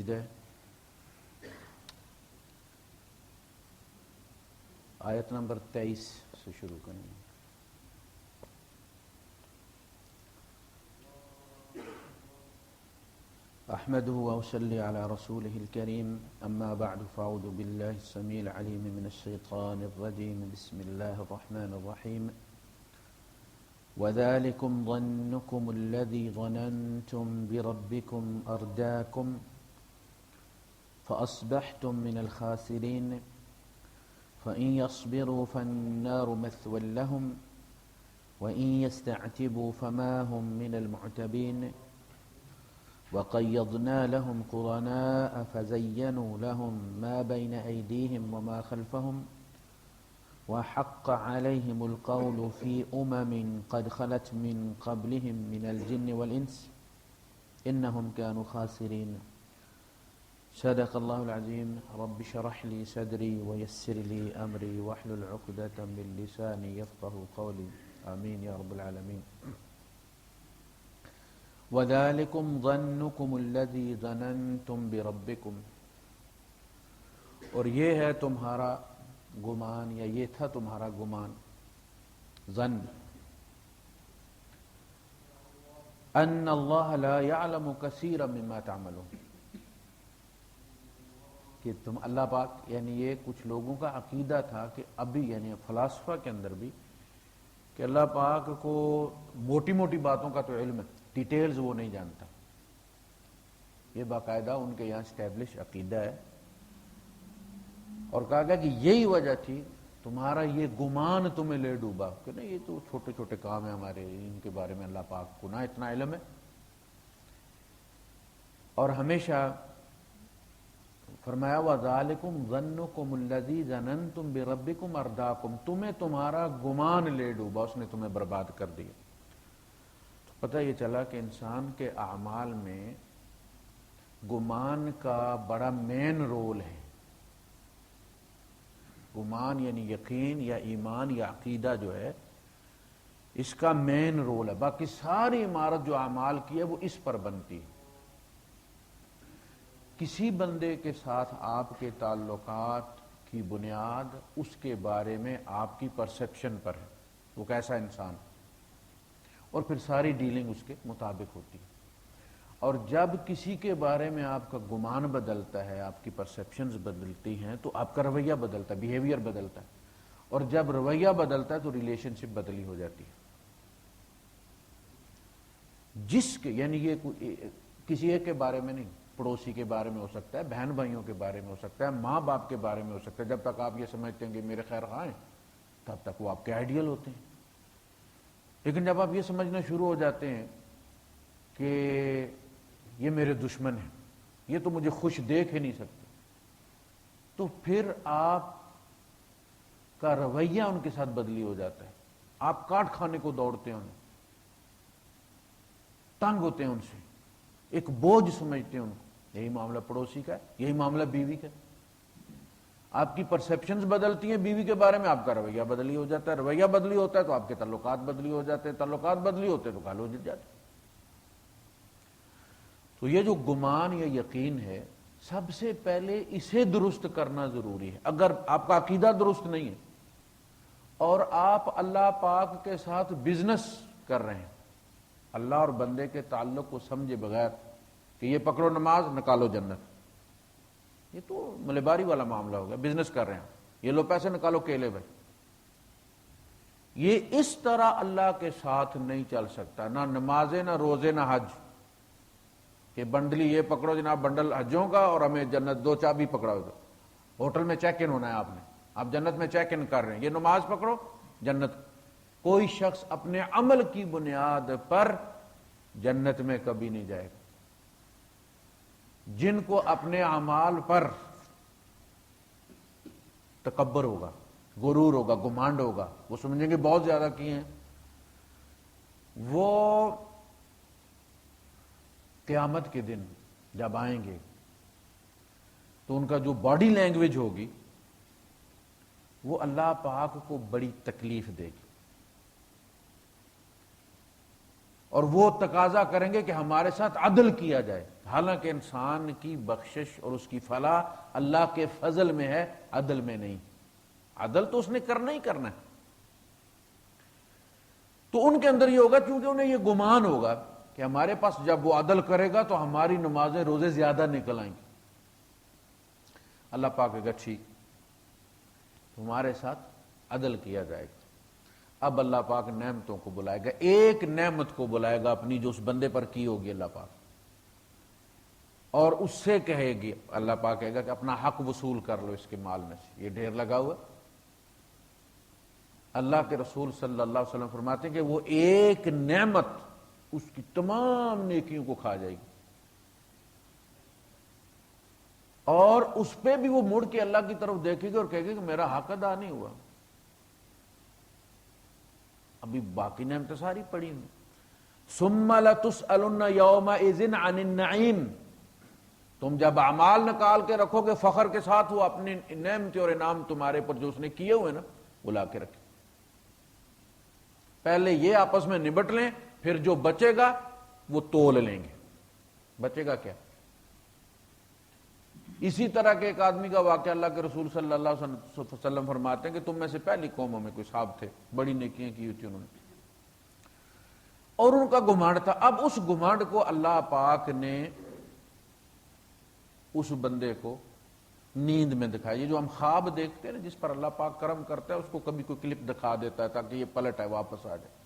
ہے، آیت نمبر 23 سے شروع کریں گے۔ احمده واصلي على رسوله الكريم اما بعد فاعوذ بالله السميع العليم من الشيطان الرجيم بسم الله الرحمن الرحيم وذلكم ظنكم الذي ظننتم بربكم أرداكم فأصبحتم من الخاسرين فإن يصبروا فالنار مثوى لهم وإن يستعتبوا فما هم من المعتبين وقيضنا لهم قرناء فزينوا لهم ما بين أيديهم وما خلفهم وحق عليهم القول في قد خلت من قبلهم من الجن والإنس إنهم كانوا خاسرين صدق الله العظيم رب اشرح لي صدري ويسر لي أمري واحلل عقدة من لساني يفقهوا قولي آمين يا رب العالمين وذلكم ظنكم الذي ظننتم بربكم، اور یہ ہے تمہارا گمان، یا یہ تھا تمہارا گمان، ظن، ان اللہ لا يعلم كثيرا مما تعملون، کہ تم اللہ پاک، یعنی یہ کچھ لوگوں کا عقیدہ تھا کہ ابھی، یعنی فلاسفہ کے اندر بھی، کہ اللہ پاک کو موٹی موٹی باتوں کا تو علم ہے، ڈیٹیلز وہ نہیں جانتا۔ یہ باقاعدہ ان کے یہاں اسٹیبلش عقیدہ ہے، اور کہا گیا کہ یہی وجہ تھی تمہارا یہ گمان تمہیں لے ڈوبا کہ نہیں، یہ تو چھوٹے چھوٹے کام ہیں ہمارے، ان کے بارے میں اللہ پاک کو نہ اتنا علم ہے۔ اور ہمیشہ فرمایا وَذَلِكُمْ ظَنُّكُمُ الَّذِي ظَنَنْتُمْ بِرَبِّكُمْ أَرْدَاكُمْ، تمہیں تمہارا گمان لے ڈوبا، اس نے تمہیں برباد کر دیا۔ تو پتہ یہ چلا کہ انسان کے اعمال میں گمان کا بڑا مین رول ہے۔ گمان یعنی یقین یا ایمان یا عقیدہ جو ہے، اس کا مین رول ہے، باقی ساری عمارت جو اعمال کی ہے وہ اس پر بنتی ہے۔ کسی بندے کے ساتھ آپ کے تعلقات کی بنیاد اس کے بارے میں آپ کی پرسپشن پر ہے، وہ کیسا انسان، اور پھر ساری ڈیلنگ اس کے مطابق ہوتی ہے۔ اور جب کسی کے بارے میں آپ کا گمان بدلتا ہے، آپ کی پرسپشنز بدلتی ہیں، تو آپ کا رویہ بدلتا ہے، بیہیویئر بدلتا ہے، اور جب رویہ بدلتا ہے تو ریلیشن شپ بدلی ہو جاتی ہے۔ جس کے، یعنی یہ کسی ایک کے بارے میں نہیں، پڑوسی کے بارے میں ہو سکتا ہے، بہن بھائیوں کے بارے میں ہو سکتا ہے، ماں باپ کے بارے میں ہو سکتا ہے۔ جب تک آپ یہ سمجھتے ہیں کہ میرے خیر خواہ ہیں، تب تک وہ آپ کے آئیڈیل ہوتے ہیں۔ لیکن جب آپ یہ سمجھنا شروع ہو جاتے ہیں کہ یہ میرے دشمن ہیں، یہ تو مجھے خوش دیکھ ہی نہیں سکتے، تو پھر آپ کا رویہ ان کے ساتھ بدلی ہو جاتا ہے۔ آپ کاٹ کھانے کو دوڑتے ہیں، انہیں تنگ ہوتے ہیں ان سے، ایک بوجھ سمجھتے ہیں ان کو۔ یہی معاملہ پڑوسی کا ہے، یہی معاملہ بیوی کا ہے۔ آپ کی پرسپشنز بدلتی ہیں بیوی کے بارے میں، آپ کا رویہ بدلی ہو جاتا ہے، رویہ بدلی ہوتا ہے تو آپ کے تعلقات بدلی ہو جاتے ہیں، تعلقات بدلی ہوتے ہیں تو گال ہو جاتے ہیں۔ تو یہ جو گمان یا یقین ہے، سب سے پہلے اسے درست کرنا ضروری ہے۔ اگر آپ کا عقیدہ درست نہیں ہے اور آپ اللہ پاک کے ساتھ بزنس کر رہے ہیں، اللہ اور بندے کے تعلق کو سمجھے بغیر کہ یہ پکڑو نماز نکالو جنت، یہ تو ملباری والا معاملہ ہو گیا، بزنس کر رہے ہیں، یہ لو پیسے نکالو کیلے بھائی، یہ اس طرح اللہ کے ساتھ نہیں چل سکتا۔ نہ نمازیں، نہ روزے، نہ حج، کہ بنڈلی یہ پکڑو جناب، بنڈل حجوں کا، اور ہمیں جنت دو چابی پکڑاؤ۔ ہوٹل میں چیک ان ہونا ہے آپ نے، آپ جنت میں چیک ان کر رہے ہیں، یہ نماز پکڑو جنت۔ کوئی شخص اپنے عمل کی بنیاد پر جنت میں کبھی نہیں جائے گا۔ جن کو اپنے اعمال پر تکبر ہوگا، غرور ہوگا، گمانڈ ہوگا، وہ سمجھیں گے بہت زیادہ کیے ہیں، وہ قیامت کے دن جب آئیں گے تو ان کا جو باڈی لینگویج ہوگی وہ اللہ پاک کو بڑی تکلیف دے گی، اور وہ تقاضا کریں گے کہ ہمارے ساتھ عدل کیا جائے، حالانکہ انسان کی بخشش اور اس کی فلاح اللہ کے فضل میں ہے، عدل میں نہیں۔ عدل تو اس نے کرنا ہی کرنا ہے۔ تو ان کے اندر یہ ہوگا، چونکہ انہیں یہ گمان ہوگا کہ ہمارے پاس جب وہ عدل کرے گا تو ہماری نمازیں روزے زیادہ نکل آئیں گی۔ اللہ پاک کہے گا ٹھیک، تمہارے ساتھ عدل کیا جائے گا۔ اب اللہ پاک نعمتوں کو بلائے گا، ایک نعمت کو بلائے گا اپنی جو اس بندے پر کی ہوگی اللہ پاک، اور اس سے کہے گی، اللہ پاک کہے گا کہ اپنا حق وصول کر لو اس کے مال میں سے، یہ ڈھیر لگا ہوا۔ اللہ کے رسول صلی اللہ علیہ وسلم فرماتے ہیں کہ وہ ایک نعمت اس کی تمام نیکیوں کو کھا جائے گی، اور اس پہ بھی وہ مڑ کے اللہ کی طرف دیکھے گی اور کہے گی کہ میرا حق ادا نہیں ہوا۔ ابھی باقی نعمتیں ساری پڑی ہیں۔ ثم لتسألن یومئذ عن النعیم، تم جب اعمال نکال کے رکھو گے فخر کے ساتھ، وہ اپنی نعمتیں اور انعام تمہارے پر جو اس نے کیے ہوئے نا وہ لا کے رکھے۔ پہلے یہ آپس میں نبٹ لیں، پھر جو بچے گا وہ تول لیں گے۔ بچے گا کیا؟ اسی طرح کے ایک آدمی کا واقعہ اللہ کے رسول صلی اللہ علیہ وسلم فرماتے ہیں کہ تم میں سے پہلی قوموں میں کوئی صاحب تھے، بڑی نیکیاں کی ہوئی تھی انہوں نے، اور ان کا گھمنڈ تھا۔ اب اس گھمنڈ کو اللہ پاک نے اس بندے کو نیند میں دکھائی۔ یہ جو ہم خواب دیکھتے ہیں نا، جس پر اللہ پاک کرم کرتا ہے، اس کو کبھی کوئی کلپ دکھا دیتا ہے تاکہ یہ پلٹ ہے واپس آ جائے۔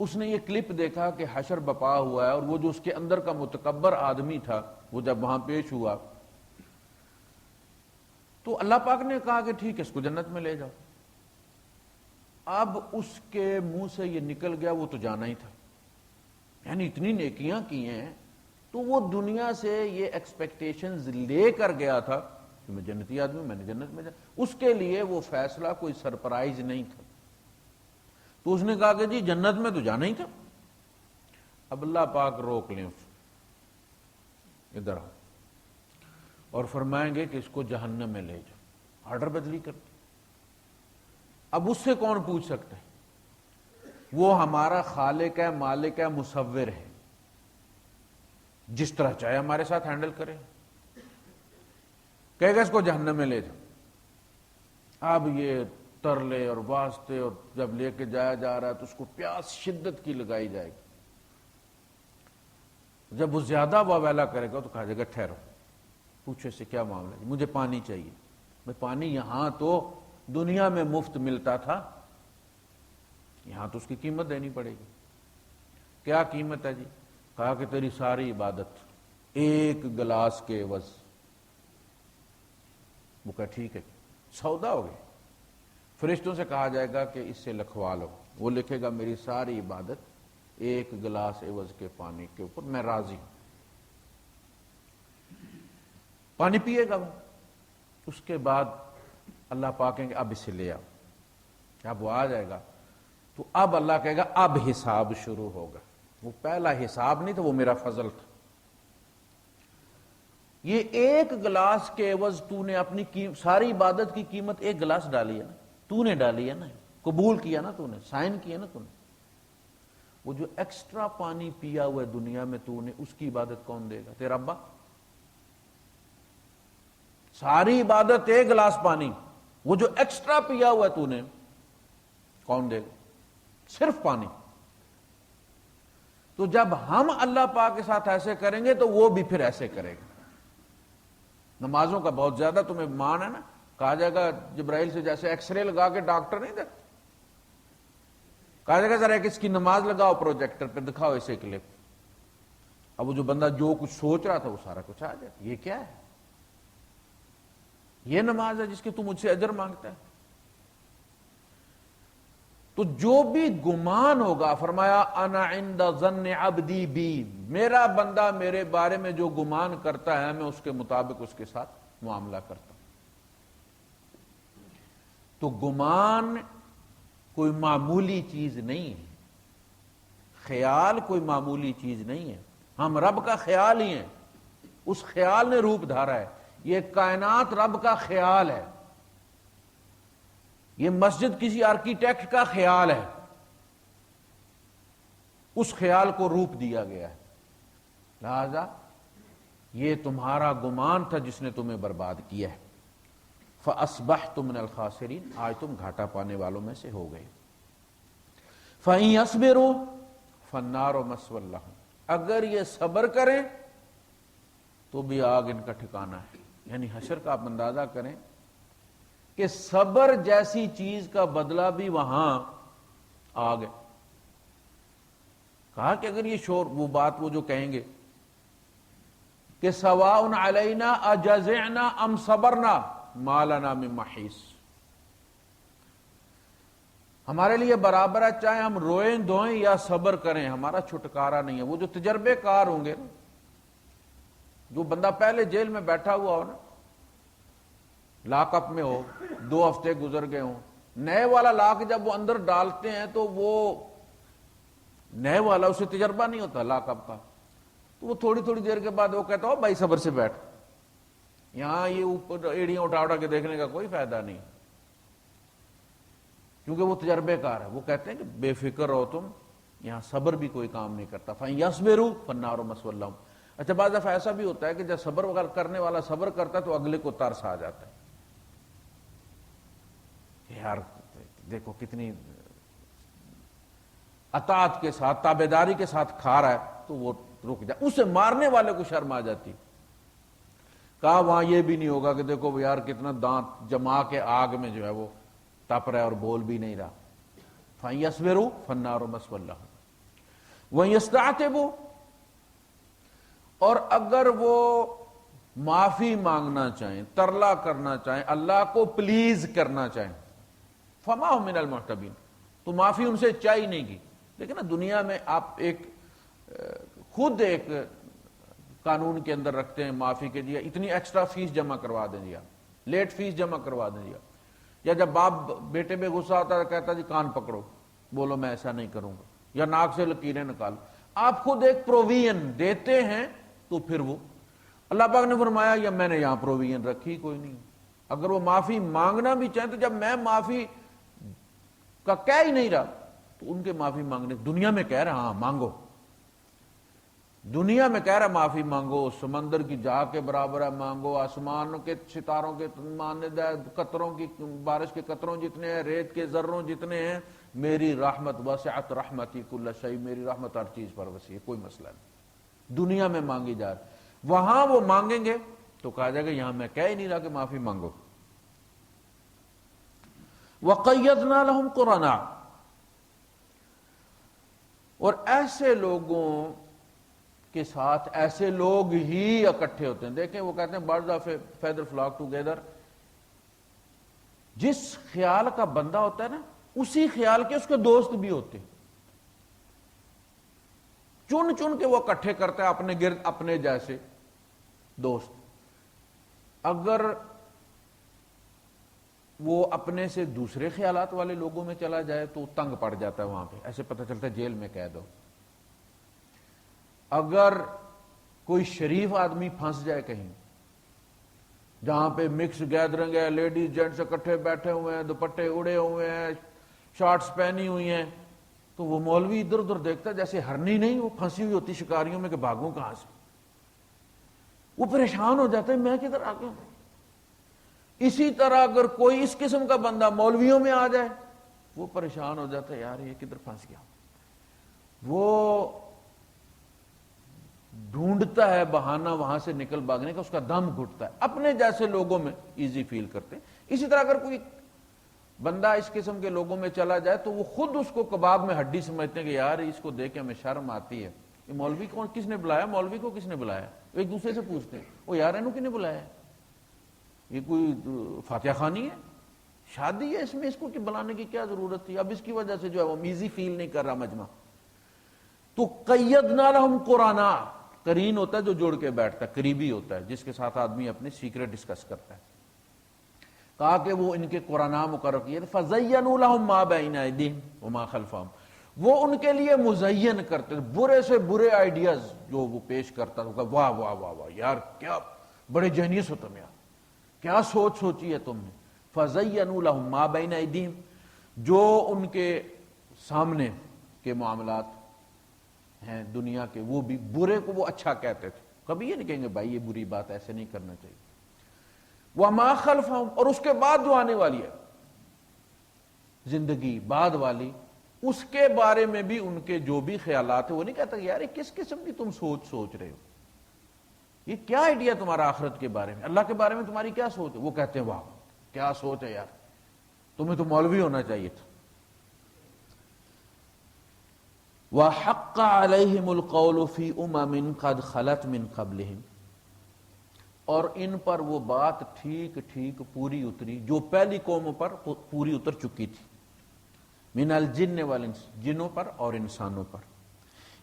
اس نے یہ کلپ دیکھا کہ حشر بپا ہوا ہے، اور وہ جو اس کے اندر کا متکبر آدمی تھا وہ جب وہاں پیش ہوا تو اللہ پاک نے کہا کہ ٹھیک ہے، اس کو جنت میں لے جاؤ۔ اب اس کے منہ سے یہ نکل گیا وہ تو جانا ہی تھا، یعنی اتنی نیکیاں کی ہیں، تو وہ دنیا سے یہ ایکسپیکٹیشنز لے کر گیا تھا کہ میں جنتی آدمی ہوں، میں نے جنت میں اس کے لیے وہ فیصلہ کوئی سرپرائز نہیں تھا۔ تو اس نے کہا کہ جی جنت میں تو جانا ہی تھا۔ اب اللہ پاک روک لیں اس ادھر آؤ، اور فرمائیں گے کہ اس کو جہنم میں لے جاؤ، آرڈر بدلی کرتے۔ اب اس سے کون پوچھ سکتا ہے؟ وہ ہمارا خالق ہے، مالک ہے، مصور ہے، جس طرح چاہے ہمارے ساتھ ہینڈل کرے۔ کہے گا اس کو جہنم میں لے جاؤ۔ اب یہ ترلے اور واسطے، اور جب لے کے جایا جا رہا ہے تو اس کو پیاس شدت کی لگائی جائے گی۔ جب وہ زیادہ واویلا کرے گا تو کہا جائے گا ٹھہرو، پوچھو اس سے کیا معاملہ ہے؟ مجھے پانی چاہیے۔ میں پانی یہاں تو دنیا میں مفت ملتا تھا، یہاں تو اس کی قیمت دینی پڑے گی۔ کیا قیمت ہے جی؟ کہا کہ تیری ساری عبادت ایک گلاس کے عوض۔ وہ کہا ٹھیک ہے، سودا ہو گیا۔ فرشتوں سے کہا جائے گا کہ اس سے لکھوا لو، وہ لکھے گا میری ساری عبادت ایک گلاس عوض کے پانی کے اوپر، میں راضی ہوں۔ پانی پیے گا وہ۔ اس کے بعد اللہ پاک کہیں گے اب اسے لے آؤ۔ اب وہ آ جائے گا تو اب اللہ کہے گا اب حساب شروع ہوگا۔ وہ پہلا حساب نہیں تھا، وہ میرا فضل تھا۔ یہ ایک گلاس کے عوض تو نے اپنی ساری عبادت کی قیمت ایک گلاس ڈالی ہے نا، تو نے ڈالی ہے نا، قبول کیا نا، تو نے سائن کیا نا، تو نے۔ وہ جو ایکسٹرا پانی پیا ہوا ہے دنیا میں تو نے، اس کی عبادت کون دے گا؟ تیرا ابا۔ ساری عبادت ایک گلاس پانی، وہ جو ایکسٹرا پیا ہوا ہے تو نے، کون دے گا؟ صرف پانی۔ تو جب ہم اللہ پاک کے ساتھ ایسے کریں گے تو وہ بھی پھر ایسے کرے گا۔ نمازوں کا بہت زیادہ تمہیں مان ہے نا، کہا جائے گا جبرائیل سے جیسے ایکس رے لگا کے ڈاکٹر نہیں دیکھتے، کہا جائے گا ذرا ایک اس کی نماز لگاؤ پروجیکٹر پہ، دکھاؤ اسے کلپ۔ اب وہ جو بندہ جو کچھ سوچ رہا تھا وہ سارا کچھ آ جائے۔ یہ کیا ہے؟ یہ نماز ہے جس کی تو مجھ سے اجر مانگتا ہے؟ تو جو بھی گمان ہوگا، فرمایا انا عند ظن عبدی بی، میرا بندہ میرے بارے میں جو گمان کرتا ہے میں اس کے مطابق اس کے ساتھ معاملہ کرتا ہوں۔ تو گمان کوئی معمولی چیز نہیں ہے، خیال کوئی معمولی چیز نہیں ہے۔ ہم رب کا خیال ہی ہیں، اس خیال نے روپ دھارا ہے۔ یہ کائنات رب کا خیال ہے، یہ مسجد کسی آرکیٹیکٹ کا خیال ہے، اس خیال کو روپ دیا گیا ہے۔ لہذا یہ تمہارا گمان تھا جس نے تمہیں برباد کیا ہے. فَأَصْبَحْتُم مِّنَ الْخَاسِرِينَ، آج تم گھاٹا پانے والوں میں سے ہو گئے. فَإِن يَصْبِرُوا فَالنَّارُ مَثْوًى لَّهُمْ، اگر یہ صبر کریں تو بھی آگ ان کا ٹھکانہ ہے. یعنی حشر کا آپ اندازہ کریں کہ صبر جیسی چیز کا بدلہ بھی وہاں آگ ہے. کہا کہ اگر یہ شور وہ بات وہ جو کہیں گے کہ سواء علینا اجزعنا ام صبرنا ما لنا من محیص، ہمارے لیے برابر ہے چاہے ہم روئیں دھوئیں یا صبر کریں، ہمارا چھٹکارا نہیں ہے. وہ جو تجربے کار ہوں گے نا، جو بندہ پہلے جیل میں بیٹھا ہوا ہو نا، لاک اپ میں ہو، 2 ہفتے گزر گئے ہوں، نئے والا لاک جب وہ اندر ڈالتے ہیں تو وہ نئے والا اسے تجربہ نہیں ہوتا لاک اپ کا، تو وہ تھوڑی تھوڑی دیر کے بعد وہ کہتا ہو بھائی صبر سے بیٹھ. یہاں یہ اوپر ایڑیاں اٹھا کے دیکھنے کا کوئی فائدہ نہیں، کیونکہ وہ تجربے کار ہے. وہ کہتے ہیں کہ بے فکر رہو تم، یہاں صبر بھی کوئی کام نہیں کرتا. فَإِن يَصْبِرُوا فَالنَّارُ مَثْوًى لَّهُمْ. اچھا بعض دفعہ ایسا بھی ہوتا ہے کہ جب صبر وغیرہ کرنے والا صبر کرتا ہے تو اگلے کو ترس آ جاتا ہے کہ یار دیکھو کتنی اطاعت کے ساتھ تابعداری کے ساتھ کھا رہا ہے، تو وہ رک جائے. اسے مارنے والے کو شرم آ جاتی. کہا وہاں یہ بھی نہیں ہوگا کہ دیکھو یار کتنا دانت جما کے آگ میں جو ہے وہ تپ رہا ہے اور بول بھی نہیں رہا. فَإِن يَصْبِرُوا فَالنَّارُ مَثْوًى لَّهُمْ وَإِن يَسْتَعْتِبُوا، اور اگر وہ معافی مانگنا چاہیں، ترلا کرنا چاہیں، اللہ کو پلیز کرنا چاہیں، فَمَا هُم مِّنَ الْمُعْتَبِينَ، تو معافی ان سے چاہی نہیں کی. لیکن نا دنیا میں آپ خود ایک قانون کے اندر رکھتے ہیں معافی کے لیے، اتنی ایکسٹرا فیس جمع کروا دیں جی، لیٹ فیس جمع کروا دیں جی. یا جب باپ بیٹے پہ غصہ آتا ہے کہتا جی کان پکڑو، بولو میں ایسا نہیں کروں گا، یا ناک سے لکیریں نکالو. آپ خود ایک پروویژن دیتے ہیں تو پھر وہ اللہ پاک نے فرمایا یا میں نے یہاں پروویژن رکھی کوئی نہیں. اگر وہ معافی مانگنا بھی چاہیں تو جب میں معافی کا کہہ ہی نہیں رہا تو ان کے معافی مانگنے، دنیا میں کہہ رہا ہاں مانگو، دنیا میں کہہ رہا معافی مانگو، سمندر کی جا کے برابر ہے مانگو، آسمان کے ستاروں کے مانند ہے، قطروں کی بارش کے قطروں جتنے ہیں، ریت کے ذروں جتنے ہیں. میری رحمت وسعت رحمتی کل شیء، میری رحمت ہر چیز پر وسیع ہے، کوئی مسئلہ نہیں. دنیا میں مانگی جا رہی، وہاں وہ مانگیں گے تو کہا جائے گا یہاں میں کہہ ہی نہیں رہا کہ معافی مانگو. وَقَيَّضْنَا لَهُمْ قُرَنَاءَ، اور ایسے لوگوں کے ساتھ ایسے لوگ ہی اکٹھے ہوتے ہیں. دیکھیں وہ کہتے ہیں birds of a feather flock together. جس خیال کا بندہ ہوتا ہے نا اسی خیال کے اس کے دوست بھی ہوتے ہیں. چن چن کے وہ اکٹھے کرتا ہے اپنے گرد اپنے جیسے دوست. اگر وہ اپنے سے دوسرے خیالات والے لوگوں میں چلا جائے تو تنگ پڑ جاتا ہے وہاں پہ، ایسے پتہ چلتا ہے جیل میں قید ہو. اگر کوئی شریف آدمی پھنس جائے کہیں جہاں پہ مکس گیدرنگ ہے، لیڈیز جینٹس اکٹھے بیٹھے ہوئے ہیں، دوپٹے اڑے ہوئے ہیں، شارٹس پہنی ہوئی ہیں، تو وہ مولوی ادھر ادھر دیکھتا ہے جیسے ہرنی نہیں وہ پھنسی ہوئی ہوتی شکاریوں میں کہ بھاگوں کہاں سے. وہ پریشان ہو جاتا ہے میں کدھر آ گیا. اسی طرح اگر کوئی اس قسم کا بندہ مولویوں میں آ جائے وہ پریشان ہو جاتا ہے یار یہ کدھر پھنس گیا. وہ ڈھونڈتا ہے بہانہ وہاں سے نکل بھاگنے کا، اس کا دم گھٹتا ہے. اپنے جیسے لوگوں میں ایزی فیل کرتے ہیں. اسی طرح اگر کوئی بندہ اس قسم کے لوگوں میں چلا جائے تو وہ خود اس کو کباب میں ہڈی سمجھتے ہیں کہ یار اس کو دیکھ کے ہمیں شرم آتی ہے، یہ مولوی کون کس نے بلایا، مولوی کو کس نے بلایا. ایک دوسرے سے پوچھتے ہیں وہ یار انہوں کس نے بلایا، یہ کوئی فاتحہ خوانی ہے، شادی ہے، اس میں اس کو بلانے کی کیا ضرورت تھی. اب اس کی وجہ سے جو ہے وہ ایزی فیل نہیں کر رہا مجمع. تو قیدنا لہم قرانا، قرین ہوتا ہے جو جوڑ کے بیٹھتا ہے، قریبی ہوتا ہے جس کے ساتھ آدمی اپنے سیکرٹ ڈسکس کرتا ہے. کہا کہ وہ ان کے قرانا مقرر کیے، فزینوا لہم ما بین ایدیہم وما خلفہم، وہ ان کے لیے مزین کرتے برے سے برے آئیڈیاز جو وہ پیش کرتا تھا. واہ واہ واہ واہ یار کیا بڑے جینیس ہو تم یار، کیا سوچ سوچی ہے تم نے. فزینوا لہم ما بین ایدیہم، جو ان کے سامنے کے معاملات ہیں دنیا کے وہ بھی برے کو وہ اچھا کہتے تھے. کبھی یہ نہیں کہیں گے بھائی یہ بری بات ایسے نہیں کرنا چاہیے. وما خلفہم، اور اس کے بعد جو آنے والی ہے زندگی بعد والی، اس کے بارے میں بھی ان کے جو بھی خیالات ہیں، وہ نہیں کہتا کہ یار یہ کس قسم کی تم سوچ رہے ہو، یہ کیا آئیڈیا تمہارا آخرت کے بارے میں، اللہ کے بارے میں تمہاری کیا سوچ ہے. وہ کہتے ہیں واہ کیا سوچ ہے یار، تمہیں تو مولوی ہونا چاہیے تھا. وَحَقَّ عَلَيْهِمُ الْقَوْلُ فِي أُمَمٍ قَدْ خَلَتْ مِنْ قَبْلِهِمْ، اور ان پر وہ بات ٹھیک پوری اتری جو پہلی قوموں پر پوری اتر چکی تھی. من الجن والانس، جنوں پر اور انسانوں پر.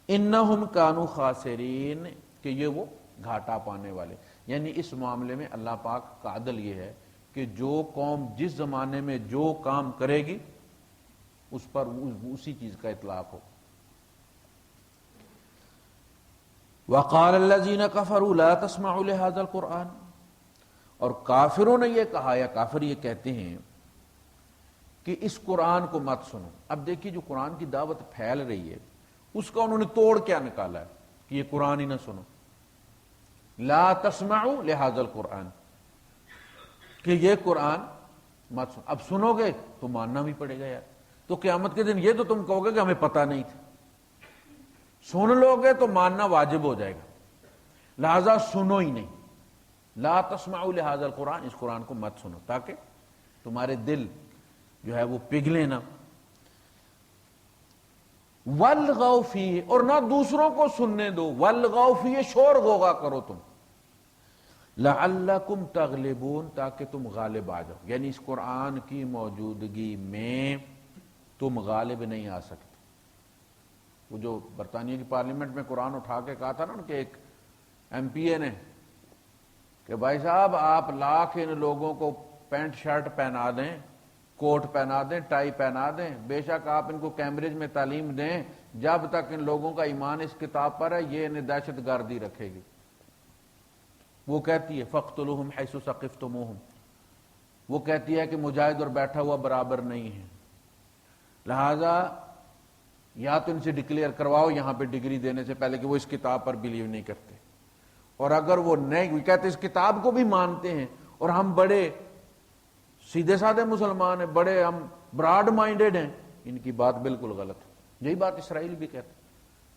انہم کانوا خاسرین، کہ یہ وہ گھاٹا پانے والے. یعنی اس معاملے میں اللہ پاک کا عدل یہ ہے کہ جو قوم جس زمانے میں جو کام کرے گی اس پر اسی چیز کا اطلاق ہو. وقال الذين كفروا لا تسمعوا لهذا القرآن، اور کافروں نے یہ کہا، یا کافر یہ کہتے ہیں کہ اس قرآن کو مت سنو. اب دیکھیے جو قرآن کی دعوت پھیل رہی ہے اس کا انہوں نے توڑ کیا نکالا ہے کہ یہ قرآن ہی نہ سنو. لا تسمعوا لهذا القرآن، کہ یہ قرآن مت سنو. اب سنو گے تو ماننا بھی پڑے گا یار. تو قیامت کے دن یہ تو تم کہو گے کہ ہمیں پتہ نہیں تھا. سن لو گے تو ماننا واجب ہو جائے گا، لہذا سنو ہی نہیں. لا تسمعوا لهذا القرآن، اس قرآن کو مت سنو تاکہ تمہارے دل جو ہے وہ پگھلے نہ. والغوا فیہ، اور نہ دوسروں کو سننے دو. والغوا فیہ، شور غوغا کرو تم. لعلکم تغلبون، تاکہ تم غالب آ جاؤ. یعنی اس قرآن کی موجودگی میں تم غالب نہیں آ سکتے. وہ جو برطانیہ کی پارلیمنٹ میں قرآن اٹھا کے کہا تھا نا کہ ایک ایم پی اے نے کہ بھائی صاحب آپ لاکھ ان لوگوں کو پینٹ شرٹ پہنا دیں، کوٹ پہنا دیں، ٹائی پہنا دیں، بے شک آپ ان کو کیمبرج میں تعلیم دیں، جب تک ان لوگوں کا ایمان اس کتاب پر ہے یہ انہیں دہشت گردی رکھے گی. وہ کہتی ہے فَاقْتُلُوهُمْ حَيْثُ ثَقِفْتُمُوهُمْ، وہ کہتی ہے کہ مجاہد اور بیٹھا ہوا برابر نہیں ہے، لہذا یا تو ان سے ڈکلیئر کرواؤ یہاں پہ ڈگری دینے سے پہلے کہ وہ اس کتاب پر بلیو نہیں کرتے، اور اگر وہ نہیں کہتے اس کتاب کو بھی مانتے ہیں اور ہم بڑے سیدھے سادھے مسلمان ہیں، بڑے ہم براڈ مائنڈڈ ہیں، ان کی بات بالکل غلط ہے. یہی بات اسرائیل بھی کہتے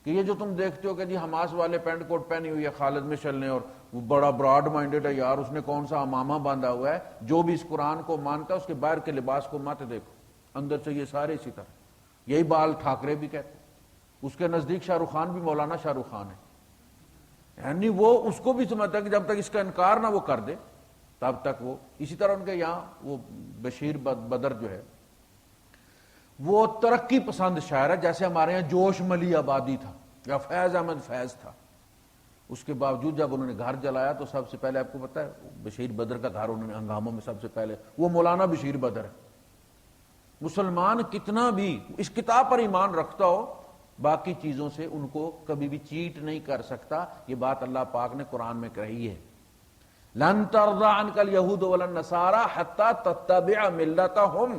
کہ یہ جو تم دیکھتے ہو کہ جی حماس والے پینٹ کوٹ پہنی ہوئی ہے خالد مشعل نے اور وہ بڑا براڈ مائنڈڈ ہے، یار اس نے کون سا امامہ باندھا ہوا ہے. جو بھی اس قرآن کو مانتا ہے اس کے باہر کے لباس کو مت دیکھو، اندر سے یہ سارے اسی طرح. یہی بال ٹھاکرے بھی کہتے ہیں. اس کے نزدیک شاہ رخ خان بھی مولانا شاہ رخ خان ہے، یعنی وہ اس کو بھی سمجھتا ہے کہ جب تک اس کا انکار نہ وہ کر دے تب تک وہ. اسی طرح ان کے یہاں وہ بشیر بدر جو ہے وہ ترقی پسند شاعر ہے، جیسے ہمارے یہاں جوش ملی آبادی تھا یا فیض احمد فیض تھا. اس کے باوجود جب انہوں نے گھر جلایا تو سب سے پہلے آپ کو پتا ہے بشیر بدر کا گھر انہوں نے ہنگاموں میں سب سے پہلے، وہ مولانا بشیر بدر ہے. مسلمان کتنا بھی اس کتاب پر ایمان رکھتا ہو باقی چیزوں سے ان کو کبھی بھی چیٹ نہیں کر سکتا. یہ بات اللہ پاک نے قرآن میں کہی ہے. لن ترضى عنك اليهود ولا النصارى حتى تتبع ملتهم.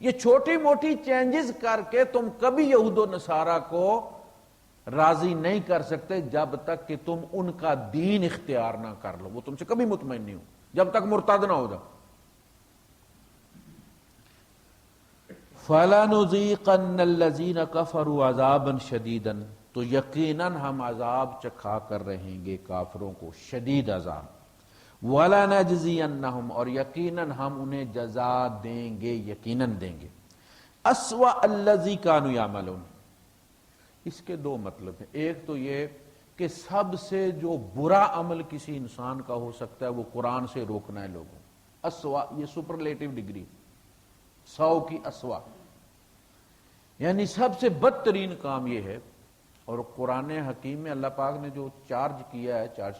یہ چھوٹی موٹی چینجز کر کے تم کبھی یہود و نصارہ کو راضی نہیں کر سکتے جب تک کہ تم ان کا دین اختیار نہ کر لو. وہ تم سے کبھی مطمئن نہیں ہو جب تک مرتد نہ ہو جاؤ. فَلَنُذِيقَنَّ الَّذِينَ كَفَرُوا عَذَابًا شَدِيدًا، تو یقیناً ہم عذاب چکھا کر رہیں گے کافروں کو شدید عذاب. وَلَنَجْزِيَنَّهُمْ، اور یقیناً ہم انہیں جزا دیں گے، یقیناً دیں گے. أَسْوَأَ الَّذِي كَانُوا يَعْمَلُونَ، اس کے دو مطلب ہیں. ایک تو یہ کہ سب سے جو برا عمل کسی انسان کا ہو سکتا ہے وہ قرآن سے روکنا ہے لوگوں. اسوا یہ سپرلیٹو ڈگری، 100 کی اسوا، یعنی سب سے بدترین کام یہ ہے. اور قرآن حکیم میں اللہ پاک نے جو چارج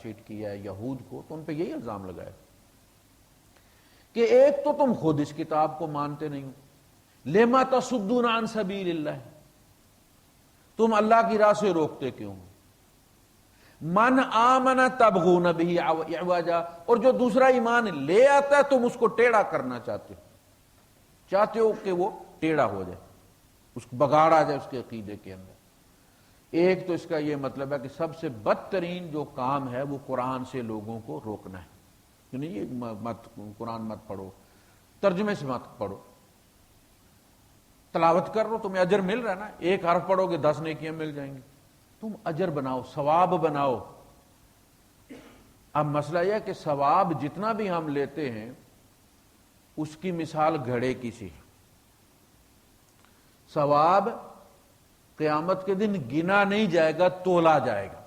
شیٹ کیا ہے یہود کو، تو ان پہ یہی الزام لگایا کہ ایک تو تم خود اس کتاب کو مانتے نہیں ہو، لما تصدون عن سبیل اللہ، تم اللہ کی راہ سے روکتے کیوں؟ من آمن تبغون بہ عوجا، اور جو دوسرا ایمان لے آتا ہے تم اس کو ٹیڑھا کرنا چاہتے ہو کہ وہ ٹیڑھا ہو جائے، اس کو بگاڑ آ جائے اس کے عقیدے کے اندر. ایک تو اس کا یہ مطلب ہے کہ سب سے بدترین جو کام ہے وہ قرآن سے لوگوں کو روکنا ہے، یعنی یہ مت قرآن مت پڑھو، ترجمے سے مت پڑھو، تلاوت کر لو، تمہیں اجر مل رہا ہے نا، ایک حرف پڑھو گے 10 نیکیاں مل جائیں گی، تم اجر بناؤ، ثواب بناؤ۔ اب مسئلہ یہ ہے کہ ثواب جتنا بھی ہم لیتے ہیں اس کی مثال گھڑے کی سی، ثواب قیامت کے دن گنا نہیں جائے گا، تولا جائے گا،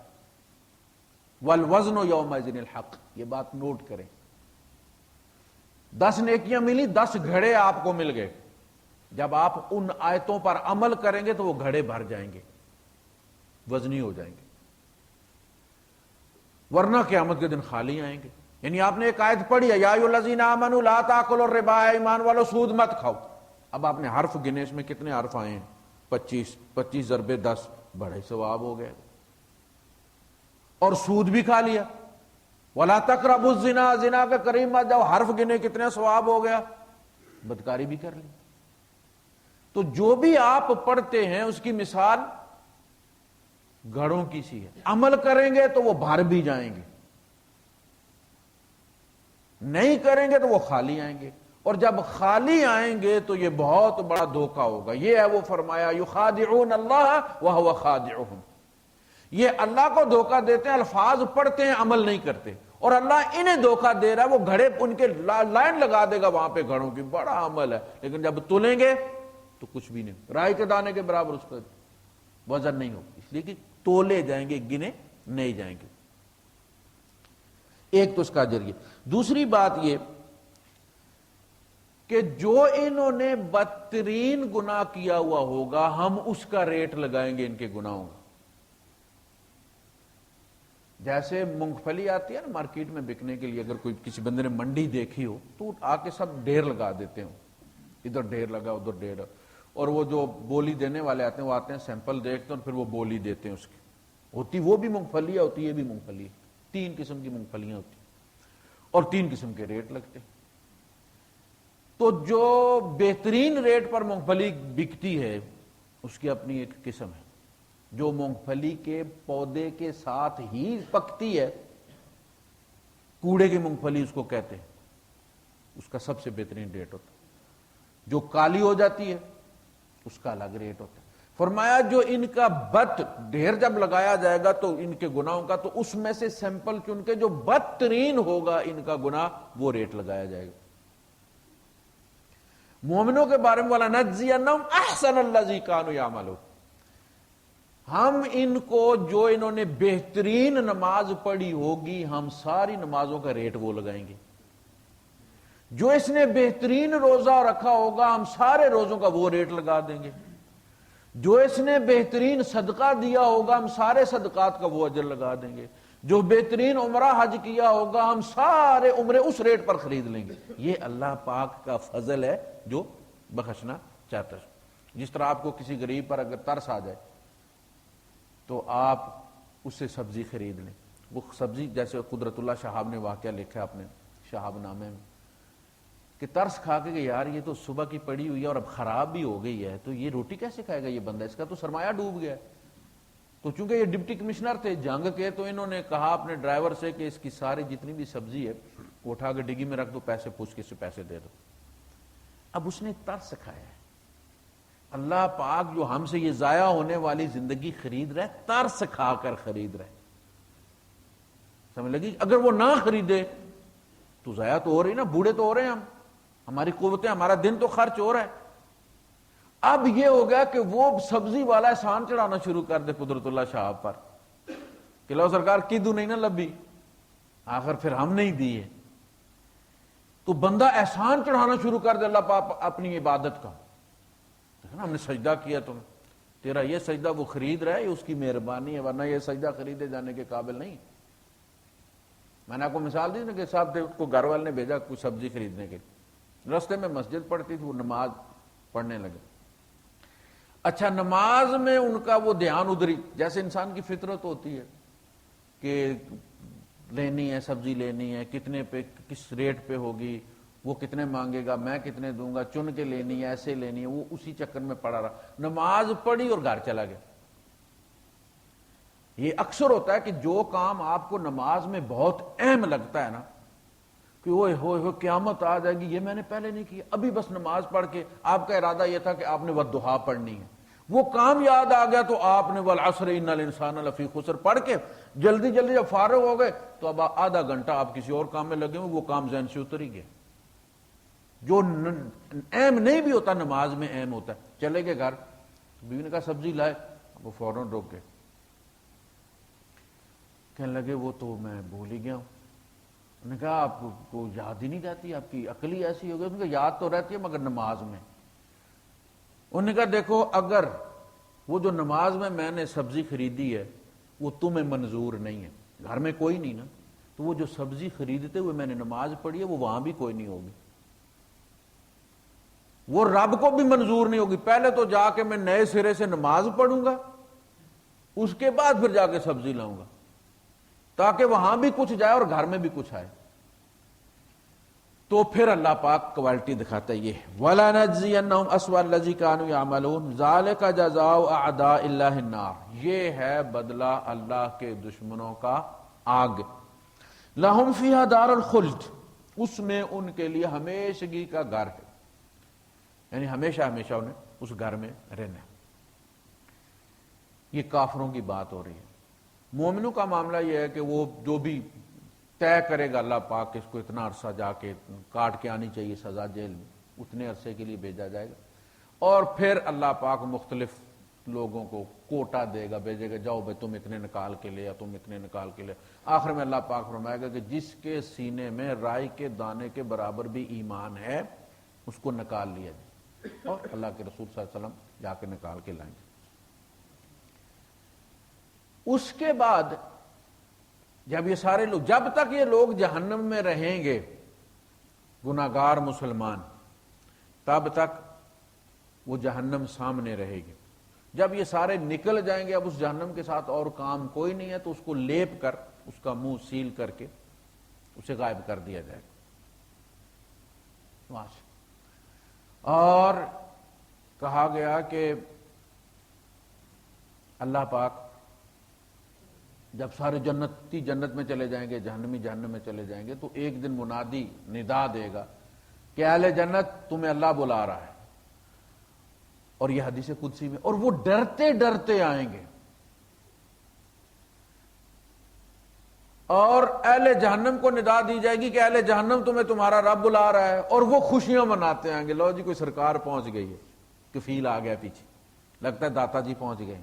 والوزن یومئذ الحق، یہ بات نوٹ کریں۔ 10 نیکیاں ملی، 10 گھڑے آپ کو مل گئے، جب آپ ان آیتوں پر عمل کریں گے تو وہ گھڑے بھر جائیں گے، وزنی ہو جائیں گے، ورنہ قیامت کے دن خالی آئیں گے۔ یعنی آپ نے ایک آیت پڑھی ہے، یا ایھا الذین آمنوا لا تاکلوا الربا، ایمان والو سود مت کھاؤ، اب آپ نے حرف گنے، اس میں کتنے حرف آئے ہیں؟ 25 ضرب 10، بڑے ثواب ہو گئے، اور سود بھی کھا لیا۔ ولا تقربوا الزنا، زنا کے قریب مت جاؤ، حرف گنے کتنے ثواب ہو گیا، بدکاری بھی کر لی۔ تو جو بھی آپ پڑھتے ہیں اس کی مثال گھڑوں کی سی ہے، عمل کریں گے تو وہ بھر بھی جائیں گے، نہیں کریں گے تو وہ خالی آئیں گے، اور جب خالی آئیں گے تو یہ بہت بڑا دھوکہ ہوگا۔ یہ ہے وہ فرمایا یخادعون اللہ وہو خادعهم، یہ اللہ کو دھوکہ دیتے ہیں، الفاظ پڑھتے ہیں عمل نہیں کرتے، اور اللہ انہیں دھوکہ دے رہا ہے، وہ گھڑے ان کے لائن لگا دے گا وہاں پہ گھڑوں کی، بڑا عمل ہے، لیکن جب تلیں گے تو کچھ بھی نہیں، رائی کے دانے کے برابر اس کا وزن نہیں ہوگا، اس لیے کہ تولے جائیں گے، گنے نہیں جائیں گے۔ ایک تو اس کا ذریعہ۔ دوسری بات یہ کہ جو انہوں نے بدترین گناہ کیا ہوا ہوگا ہم اس کا ریٹ لگائیں گے ان کے گناہوں کا۔ جیسے مونگ پھلی آتی ہے نا مارکیٹ میں بکنے کے لیے، اگر کوئی کسی بندے نے منڈی دیکھی ہو تو آ کے سب ڈھیر لگا دیتے ہوں، ادھر ڈھیر لگا ادھر ڈھیر، اور وہ جو بولی دینے والے آتے ہیں وہ آتے ہیں سیمپل دیکھتے ہیں اور پھر وہ بولی دیتے ہیں اس کی، ہوتی وہ بھی مونگ پھلی ہوتی، یہ بھی مونگ پھلی، 3 قسم کی مونگ پھلیاں ہوتی اور 3 قسم کے ریٹ لگتے ہیں۔ تو جو بہترین ریٹ پر مونگ پھلی بکتی ہے اس کی اپنی ایک قسم ہے، جو مونگ پھلی کے پودے کے ساتھ ہی پکتی ہے، کوڑے کی مونگ پھلی اس کو کہتے ہیں، اس کا سب سے بہترین ریٹ ہوتا ہے۔ جو کالی ہو جاتی ہے اس کا الگ ریٹ ہوتا ہے۔ فرمایا جو ان کا بت ڈھیر جب لگایا جائے گا تو ان کے گناہوں کا، تو اس میں سے سیمپل چن کے جو بدترین ہوگا ان کا گناہ وہ ریٹ لگایا جائے گا۔ مومنوں کے بارے میں وَلَنَجْزِيَنَّهُمْ أَحْسَنَ الَّذِي كَانُوا يَعْمَلُونَ، ہم ان کو جو انہوں نے بہترین نماز پڑھی ہوگی ہم ساری نمازوں کا ریٹ وہ لگائیں گے، جو اس نے بہترین روزہ رکھا ہوگا ہم سارے روزوں کا وہ ریٹ لگا دیں گے، جو اس نے بہترین صدقہ دیا ہوگا ہم سارے صدقات کا وہ اجر لگا دیں گے، جو بہترین عمرہ حج کیا ہوگا ہم سارے عمرے اس ریٹ پر خرید لیں گے۔ یہ اللہ پاک کا فضل ہے جو بخشنا چاہتا ہے۔ جس طرح آپ کو کسی غریب پر اگر ترس آ جائے تو آپ اس سے سبزی خرید لیں، وہ سبزی جیسے قدرت اللہ شہاب نے واقعہ لکھا ہے اپنے شہاب نامے میں کہ ترس کھا کے کہ یار یہ تو صبح کی پڑی ہوئی ہے اور اب خراب بھی ہو گئی ہے، تو یہ روٹی کیسے کھائے گا یہ بندہ، اس کا تو سرمایہ ڈوب گیا ہے۔ تو چونکہ یہ ڈپٹی کمشنر تھے جنگ کے، تو انہوں نے کہا اپنے ڈرائیور سے کہ اس کی ساری جتنی بھی سبزی ہے وہ اٹھا کے ڈگی میں رکھ دو، پیسے پوچھ کے سے پیسے دے دو۔ اب اس نے ترس کھایا ہے۔ اللہ پاک جو ہم سے یہ ضائع ہونے والی زندگی خرید رہا ہے، ترس کھا کر خرید رہا ہے، سمجھ لگی؟ اگر وہ نہ خریدے تو ضائع تو ہو رہی نا، بوڑھے تو ہو رہے ہیں ہماری قوتیں، ہمارا دن تو خرچ ہو رہا ہے۔ اب یہ ہو گیا کہ وہ سبزی والا احسان چڑھانا شروع کر دے قدرت اللہ شاہب پر کہ لو سرکار کدو نہیں نہ لبی، آخر پھر ہم نہیں دیے، تو بندہ احسان چڑھانا شروع کر دے اللہ پاک اپنی عبادت کا، ہم نے سجدہ کیا تم، تیرا یہ سجدہ وہ خرید رہا ہے، یہ اس کی مہربانی ہے، ورنہ یہ سجدہ خریدے جانے کے قابل نہیں۔ میں نے آپ کو مثال دی نا کہ صاحب کو گھر والے نے بھیجا کوئی سبزی خریدنے کے لیے، رستے میں مسجد پڑتی تھی، وہ نماز پڑھنے لگے۔ اچھا نماز میں ان کا وہ دھیان ادھری، جیسے انسان کی فطرت ہوتی ہے کہ لینی ہے سبزی، لینی ہے کتنے پہ، کس ریٹ پہ ہوگی، وہ کتنے مانگے گا، میں کتنے دوں گا، چن کے لینی ہے، ایسے لینی ہے، وہ اسی چکر میں پڑا رہا، نماز پڑھی اور گھر چلا گیا۔ یہ اکثر ہوتا ہے کہ جو کام آپ کو نماز میں بہت اہم لگتا ہے نا کہ اوئے ہوئے ہوئے قیامت آ جائے گی، یہ میں نے پہلے نہیں کیا، ابھی بس نماز پڑھ کے آپ کا ارادہ یہ تھا کہ آپ نے والضحیٰ پڑھنی ہے، وہ کام یاد آ گیا تو آپ نے والعصر ان الانسان لفی خسر پڑھ کے جلدی جلدی جب فارغ ہو گئے تو اب آدھا گھنٹہ آپ کسی اور کام میں لگے ہوئے، وہ کام ذہن سے اتر ہی گیا۔ جو اہم نہیں بھی ہوتا نماز میں اہم ہوتا ہے۔ چلے گئے گھر، بیوی نے کہا سبزی لائے، وہ فوراً روک گئے، کہنے لگے وہ تو میں بھول ہی گیا ہوں۔ انہوں نے کہا آپ کو یاد ہی نہیں رہتی، آپ کی عقل ہی ایسی ہو گئی؟ انہوں نے کہا یاد تو رہتی ہے مگر نماز میں۔ انہوں نے کہا دیکھو اگر وہ جو نماز میں نے سبزی خریدی ہے وہ تمہیں منظور نہیں ہے، گھر میں کوئی نہیں نا، تو وہ جو سبزی خریدتے ہوئے میں نے نماز پڑھی ہے وہ وہاں بھی کوئی نہیں ہوگی، وہ رب کو بھی منظور نہیں ہوگی۔ پہلے تو جا کے میں نئے سرے سے نماز پڑھوں گا، اس کے بعد پھر جا کے سبزی لاؤں گا، تاکہ وہاں بھی کچھ جائے اور گھر میں بھی کچھ آئے۔ تو پھر اللہ پاک کوالٹی دکھاتا ہے یہ وَلَنَجْزِيَنَّهُمْ أَسْوَأَ الَّذِي كَانُوا يَعْمَلُونَ ذَلِكَ جَزَاءُ أَعْدَاءِ اللَّهِ النَّارِ، یہ ہے بدلہ اللہ کے دشمنوں کا آگ۔ لَهُمْ فِيهَا دَارُ الْخُلْدِ، اس میں ان کے لیے ہمیشگی کا گھر ہے، یعنی ہمیشہ ہمیشہ انہیں اس گھر میں رہنا ہے۔ یہ کافروں کی بات ہو رہی ہے۔ مومنوں کا معاملہ یہ ہے کہ وہ جو بھی طے کرے گا اللہ پاک کہ اس کو اتنا عرصہ جا کے کاٹ کے آنی چاہیے سزا جیل میں، اتنے عرصے کے لیے بھیجا جائے گا، اور پھر اللہ پاک مختلف لوگوں کو کوٹا دے گا، بھیجے گا جاؤ بھائی تم اتنے نکال کے لے، یا تم اتنے نکال کے لے۔ آخر میں اللہ پاک فرمائے گا کہ جس کے سینے میں رائی کے دانے کے برابر بھی ایمان ہے اس کو نکال لیا جائے، اور اللہ کے رسول صلی اللہ علیہ وسلم جا کے نکال کے لائیں گے۔ اس کے بعد جب یہ سارے لوگ، جب تک یہ لوگ جہنم میں رہیں گے گناہگار مسلمان، تب تک وہ جہنم سامنے رہے گی۔ جب یہ سارے نکل جائیں گے، اب اس جہنم کے ساتھ اور کام کوئی نہیں ہے، تو اس کو لیپ کر اس کا منہ سیل کر کے اسے غائب کر دیا جائے گا وہاں سے۔ اور کہا گیا کہ اللہ پاک جب سارے جنتی جنت میں چلے جائیں گے، جہنمی جہنم میں چلے جائیں گے، تو ایک دن منادی ندا دے گا کہ اہل جنت تمہیں اللہ بلا رہا ہے، اور یہ حدیث قدسی میں، اور وہ ڈرتے ڈرتے آئیں گے، اور اہل جہنم کو ندا دی جائے گی کہ اہل جہنم تمہیں تمہارا رب بلا رہا ہے، اور وہ خوشیاں مناتے آئیں گے، لو جی کوئی سرکار پہنچ گئی ہے، کفیل آ گیا پیچھے، لگتا ہے داتا جی پہنچ گئے۔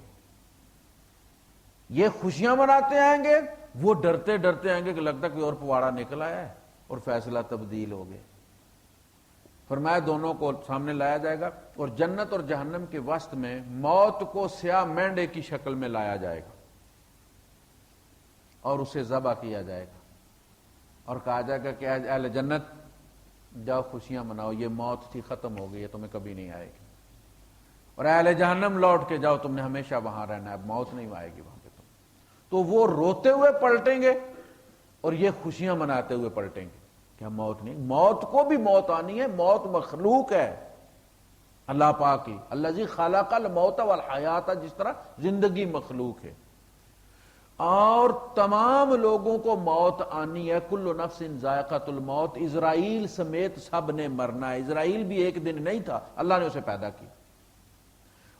یہ خوشیاں مناتے آئیں گے، وہ ڈرتے ڈرتے آئیں گے کہ لگتا ہے کوئی اور پواڑا نکل آیا ہے اور فیصلہ تبدیل ہو گیا۔ فرمایا دونوں کو سامنے لایا جائے گا، اور جنت اور جہنم کے وسط میں موت کو سیاہ مینڈے کی شکل میں لایا جائے گا، اور اسے ذبح کیا جائے گا، اور کہا جائے گا کہ اہل جنت جاؤ خوشیاں مناؤ، یہ موت تھی ختم ہو گئی ہے، تمہیں کبھی نہیں آئے گی، اور اہل جہنم لوٹ کے جاؤ، تم نے ہمیشہ وہاں رہنا ہے، اب موت نہیں آئے گی وہاں پہ تم۔ تو وہ روتے ہوئے پلٹیں گے اور یہ خوشیاں مناتے ہوئے پلٹیں گے کہ ہم موت نہیں، موت کو بھی موت آنی ہے، موت مخلوق ہے اللہ پاک کی، الذی خلق الموت والحیات، جس طرح زندگی مخلوق ہے، اور تمام لوگوں کو موت آنی ہے، کل نفس ذائقۃ الموت، اسرائیل سمیت سب نے مرنا ہے۔ اسرائیل بھی ایک دن نہیں تھا، اللہ نے اسے پیدا کیا،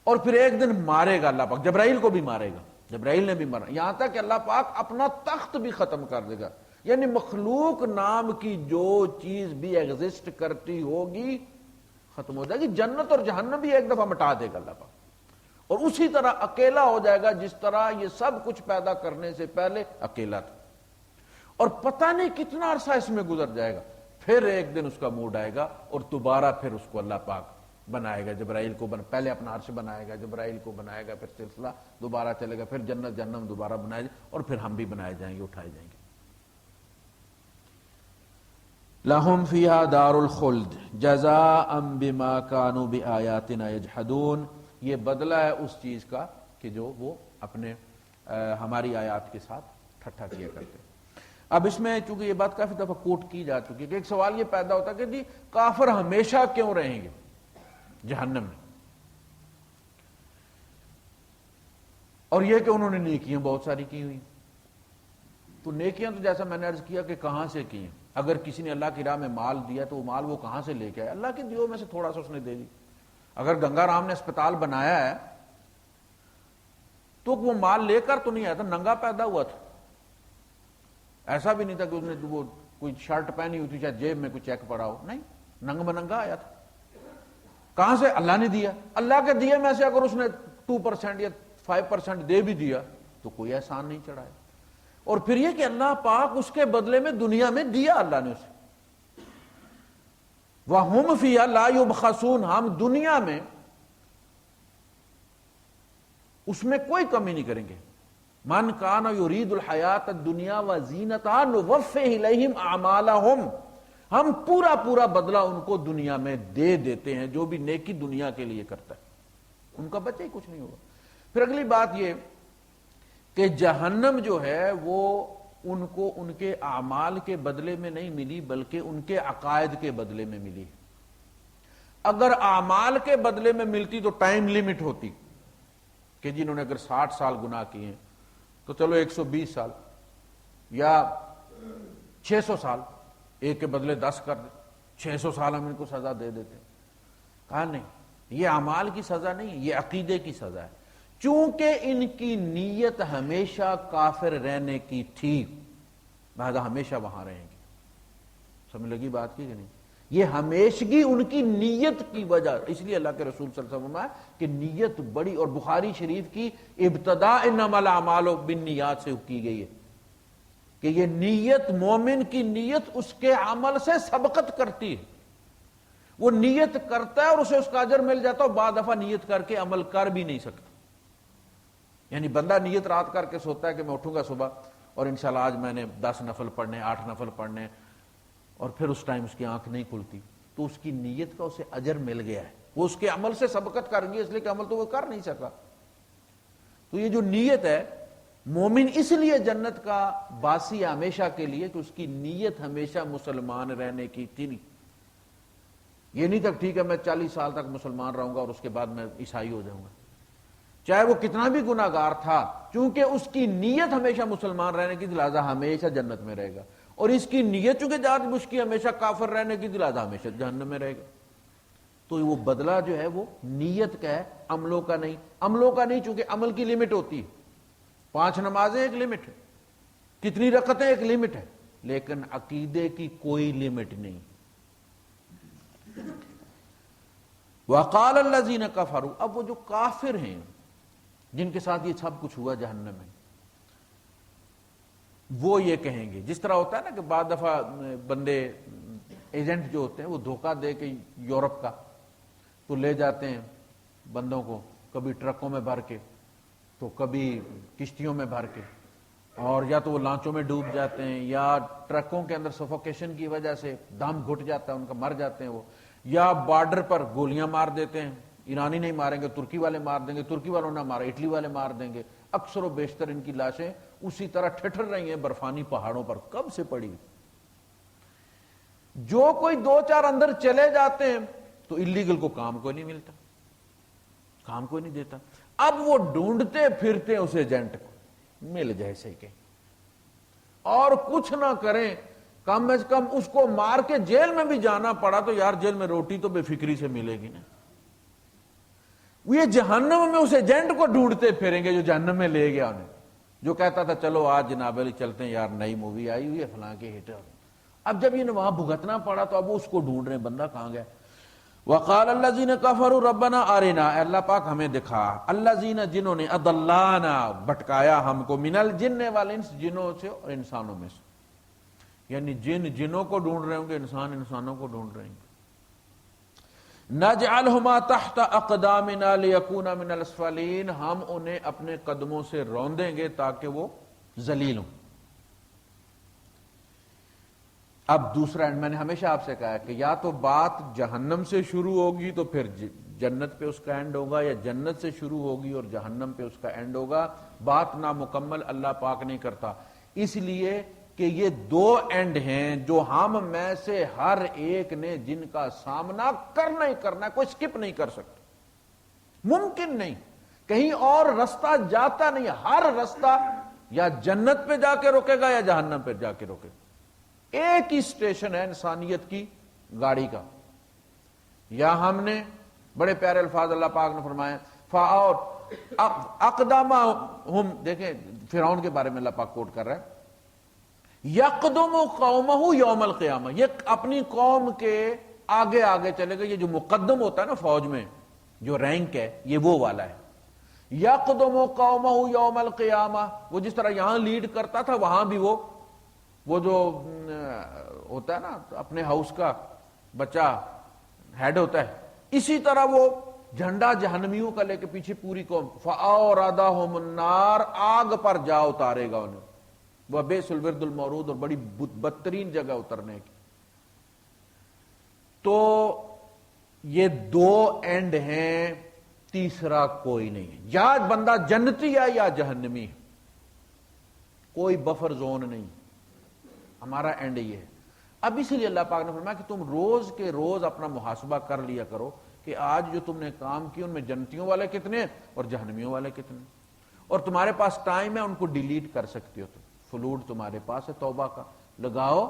اور پھر ایک دن مارے گا اللہ پاک، جبرائیل کو بھی مارے گا، جبرائیل نے بھی مرنا، یہاں تک کہ اللہ پاک اپنا تخت بھی ختم کر دے گا۔ یعنی مخلوق نام کی جو چیز بھی ایگزسٹ کرتی ہوگی ختم ہو جائے گی، جنت اور جہنم بھی ایک دفعہ مٹا دے گا اللہ پاک، اور اسی طرح اکیلا ہو جائے گا جس طرح یہ سب کچھ پیدا کرنے سے پہلے اکیلا تھا، اور پتہ نہیں کتنا عرصہ اس میں گزر جائے گا، پھر ایک دن اس کا موڈ آئے گا اور دوبارہ پھر اس کو اللہ پاک بنائے گا، جبرائیل کو پہلے اپنا عرش بنائے گا، جبرائیل کو بنائے گا، پھر سلسلہ دوبارہ چلے گا، پھر جنت جہنم دوبارہ بنائے جائے، اور پھر ہم بھی بنائے جائیں گے، اٹھائے جائیں گے۔ لَهُمْ فِيهَا دَارُ الْخُلْدِ جَزَاءً بِمَا كَانُوا بِآيَاتِنَا يَجْحَدُونَ، یہ بدلہ ہے اس چیز کا کہ جو وہ اپنے ہماری آیات کے ساتھ ٹھٹھا کیا کرتے ہیں۔ اب اس میں چونکہ یہ بات کافی دفعہ کوٹ کی جا چکی ہے کہ ایک سوال یہ پیدا ہوتا ہے کہ جی کافر ہمیشہ کیوں رہیں گے جہنم میں؟ اور یہ کہ انہوں نے نیکیاں بہت ساری کی ہوئی. تو نیکیاں تو جیسا میں نے عرض کیا کہ کہاں سے کی ہیں. اگر کسی نے اللہ کی راہ میں مال دیا تو وہ مال وہ کہاں سے لے کے آیا؟ اللہ کی دیو میں سے تھوڑا سا اس نے دے دی. اگر گنگا رام نے اسپتال بنایا ہے تو وہ مال لے کر تو نہیں آیا تھا، ننگا پیدا ہوا تھا. ایسا بھی نہیں تھا کہ اس نے وہ کوئی شرٹ پہنی ہوئی تھی شاید جیب میں کوئی چیک پڑا ہو، نہیں، ننگ مننگا آیا تھا. کہاں سے؟ اللہ نے دیا. اللہ کے دیے میں سے اگر اس نے 2% یا 5% دے بھی دیا تو کوئی احسان نہیں چڑھایا. اور پھر یہ کہ اللہ پاک اس کے بدلے میں دنیا میں دیا اللہ نے اسے. وَهُمْ فِيهَا لَا يُبْخَسُونَ، ہم دنیا میں اس میں کوئی کمی نہیں کریں گے. من کان یرید الحیات الدنیا وزینتہا نوفی الیہم اعمالہم، ہم پورا پورا بدلہ ان کو دنیا میں دے دیتے ہیں. جو بھی نیکی دنیا کے لیے کرتا ہے ان کا بچہ ہی کچھ نہیں ہوگا. پھر اگلی بات یہ کہ جہنم جو ہے وہ ان کو ان کے اعمال کے بدلے میں نہیں ملی بلکہ ان کے عقائد کے بدلے میں ملی. اگر اعمال کے بدلے میں ملتی تو ٹائم لیمٹ ہوتی کہ جنہوں نے اگر 60 سال گناہ کیے ہیں تو چلو 120 سال یا 600 سال، ایک کے بدلے 10 کر دیں، 600 سال ہم ان کو سزا دے دیتے. کہا نہیں، یہ اعمال کی سزا نہیں، یہ عقیدے کی سزا ہے. چونکہ ان کی نیت ہمیشہ کافر رہنے کی تھی لہذا ہمیشہ وہاں رہیں گے. سمجھ لگی بات کی کہ نہیں؟ یہ ہمیشگی ان کی نیت کی وجہ، اس لیے اللہ کے رسول صلی اللہ علیہ وسلم فرمایا کہ نیت بڑی، اور بخاری شریف کی ابتدا انما الاعمال بالنیات سے کی گئی ہے کہ یہ نیت، مومن کی نیت اس کے عمل سے سبقت کرتی ہے. وہ نیت کرتا ہے اور اسے اس کا اجر مل جاتا ہے، اور بعض دفعہ نیت کر کے عمل کر بھی نہیں سکتا. یعنی بندہ نیت رات کر کے سوتا ہے کہ میں اٹھوں گا صبح اور انشاءاللہ آج میں نے 10 نفل پڑھنے، 8 نفل پڑھنے، اور پھر اس ٹائم اس کی آنکھ نہیں کھلتی تو اس کی نیت کا اسے اجر مل گیا ہے. وہ اس کے عمل سے سبقت کر گئی، اس لیے کہ عمل تو وہ کر نہیں سکا. تو یہ جو نیت ہے، مومن اس لیے جنت کا باسی ہمیشہ کے لیے کہ اس کی نیت ہمیشہ مسلمان رہنے کی تھی. یہ نہیں تک ٹھیک ہے میں 40 سال تک مسلمان رہوں گا اور اس کے بعد میں عیسائی ہو جاؤں گا، چاہے وہ کتنا بھی گناہ گار تھا، چونکہ اس کی نیت ہمیشہ مسلمان رہنے کی لہذا ہمیشہ جنت میں رہے گا. اور اس کی نیت چونکہ جات بش کی ہمیشہ کافر رہنے کی لہذا ہمیشہ جہنم میں رہے گا. تو وہ بدلہ جو ہے وہ نیت کا ہے، عملوں کا نہیں. عملوں کا نہیں چونکہ عمل کی لمٹ ہوتی ہے. 5 نمازیں ایک لمٹ ہے، کتنی رکعتیں ایک لمٹ ہے، لیکن عقیدے کی کوئی لمٹ نہیں. وقال الذین کفروا، اب وہ جو کافر ہیں جن کے ساتھ یہ سب کچھ ہوا جہنم میں، وہ یہ کہیں گے، جس طرح ہوتا ہے نا کہ بعض دفعہ بندے ایجنٹ جو ہوتے ہیں وہ دھوکہ دے کے یورپ کا تو لے جاتے ہیں بندوں کو، کبھی ٹرکوں میں بھر کے تو کبھی کشتیوں میں بھر کے، اور یا تو وہ لانچوں میں ڈوب جاتے ہیں یا ٹرکوں کے اندر سفوکیشن کی وجہ سے دم گھٹ جاتا ہے ان کا، مر جاتے ہیں وہ، یا بارڈر پر گولیاں مار دیتے ہیں. ایرانی نہیں ماریں گے، ترکی والے مار دیں گے، ترکی والوں نہ مارے اٹلی والے مار دیں گے. اکثر و بیشتر ان کی لاشیں اسی طرح ٹھٹر رہی ہیں برفانی پہاڑوں پر کب سے پڑی. جو کوئی 2-4 اندر چلے جاتے ہیں تو اللیگل کو کام کوئی نہیں ملتا، کام کوئی نہیں دیتا. اب وہ ڈھونڈتے پھرتے اس ایجنٹ کو، مل جائے سے کہ اور کچھ نہ کریں، کم از کم اس کو مار کے جیل میں بھی جانا پڑا تو یار جیل میں روٹی تو بے فکری سے ملے گی نا. یہ جہنم میں اس ایجنٹ کو ڈھونڈتے پھریں گے جو جہنم میں لے گیا انہیں، جو کہتا تھا چلو آج جناب علی چلتے ہیں یار نئی مووی آئی ہوئی ہے فلاں کے ہٹ. اب جب انہیں وہاں بھگتنا پڑا تو اب وہ اس کو ڈھونڈ رہے ہیں بندہ کہاں گیا. وقال الذین کفروا ربنا ارنا، اللہ پاک ہمیں دکھا، الذین جنہوں نے اضلانا بھٹکایا ہم کو، من الجن والانس جنوں سے اور انسانوں میں سے. یعنی جن جنوں کو ڈھونڈ رہے ہوں گے، انسان انسانوں کو ڈھونڈ رہے ہیں. نجعلہما تحت اقدامنا لیکونا من الاسفلین، ہم انہیں اپنے قدموں سے روندیں گے تاکہ وہ ذلیل ہوں. اب دوسرا اینڈ، میں نے ہمیشہ آپ سے کہا کہ یا تو بات جہنم سے شروع ہوگی تو پھر جنت پہ اس کا اینڈ ہوگا، یا جنت سے شروع ہوگی اور جہنم پہ اس کا اینڈ ہوگا. بات نامکمل اللہ پاک نہیں کرتا، اس لیے کہ یہ 2 اینڈ ہیں جو ہم میں سے ہر ایک نے جن کا سامنا کرنا ہی کرنا ہے، کوئی سکپ نہیں کر سکتا، ممکن نہیں. کہیں اور رستہ جاتا نہیں، ہر رستہ یا جنت پہ جا کے روکے گا یا جہنم پہ جا کے روکے گا۔ ایک ہی اسٹیشن ہے انسانیت کی گاڑی کا۔ یا ہم نے بڑے پیارے الفاظ اللہ پاک نے فرمائے اور اقدامہم، دیکھیں فرعون کے بارے میں اللہ پاک کوٹ کر رہا ہے، یقدم قومہ یوم القیامہ، یہ اپنی قوم کے آگے آگے چلے گا۔ یہ جو مقدم ہوتا ہے نا فوج میں، جو رینک ہے، یہ وہ والا ہے۔ یقدم قومہ یوم القیامہ، وہ جس طرح یہاں لیڈ کرتا تھا وہاں بھی وہ جو ہوتا ہے نا اپنے ہاؤس کا بچہ ہیڈ ہوتا ہے، اسی طرح وہ جھنڈا جہنمیوں کا لے کے پیچھے پوری قوم، فَأَوْرَدَهُمُ النَّارَ، آگ پر جا اتارے گا انہیں، وہ بئس الورد المورود، اور بڑی بدترین جگہ اترنے کی۔ تو یہ دو اینڈ ہیں، تیسرا کوئی نہیں ہے، یا بندہ جنتی ہے یا جہنمی ہے، کوئی بفر زون نہیں، ہمارا اینڈ یہ ہے۔ اب اسی لیے اللہ پاک نے فرمایا کہ تم روز کے روز اپنا محاسبہ کر لیا کرو کہ آج جو تم نے کام کی ان میں جنتیوں والے کتنے ہیں اور جہنمیوں والے کتنے، اور تمہارے پاس ٹائم ہے ان کو ڈیلیٹ کر سکتے ہو، تم فلوڈ تمہارے پاس ہے توبہ کا، لگاؤ۔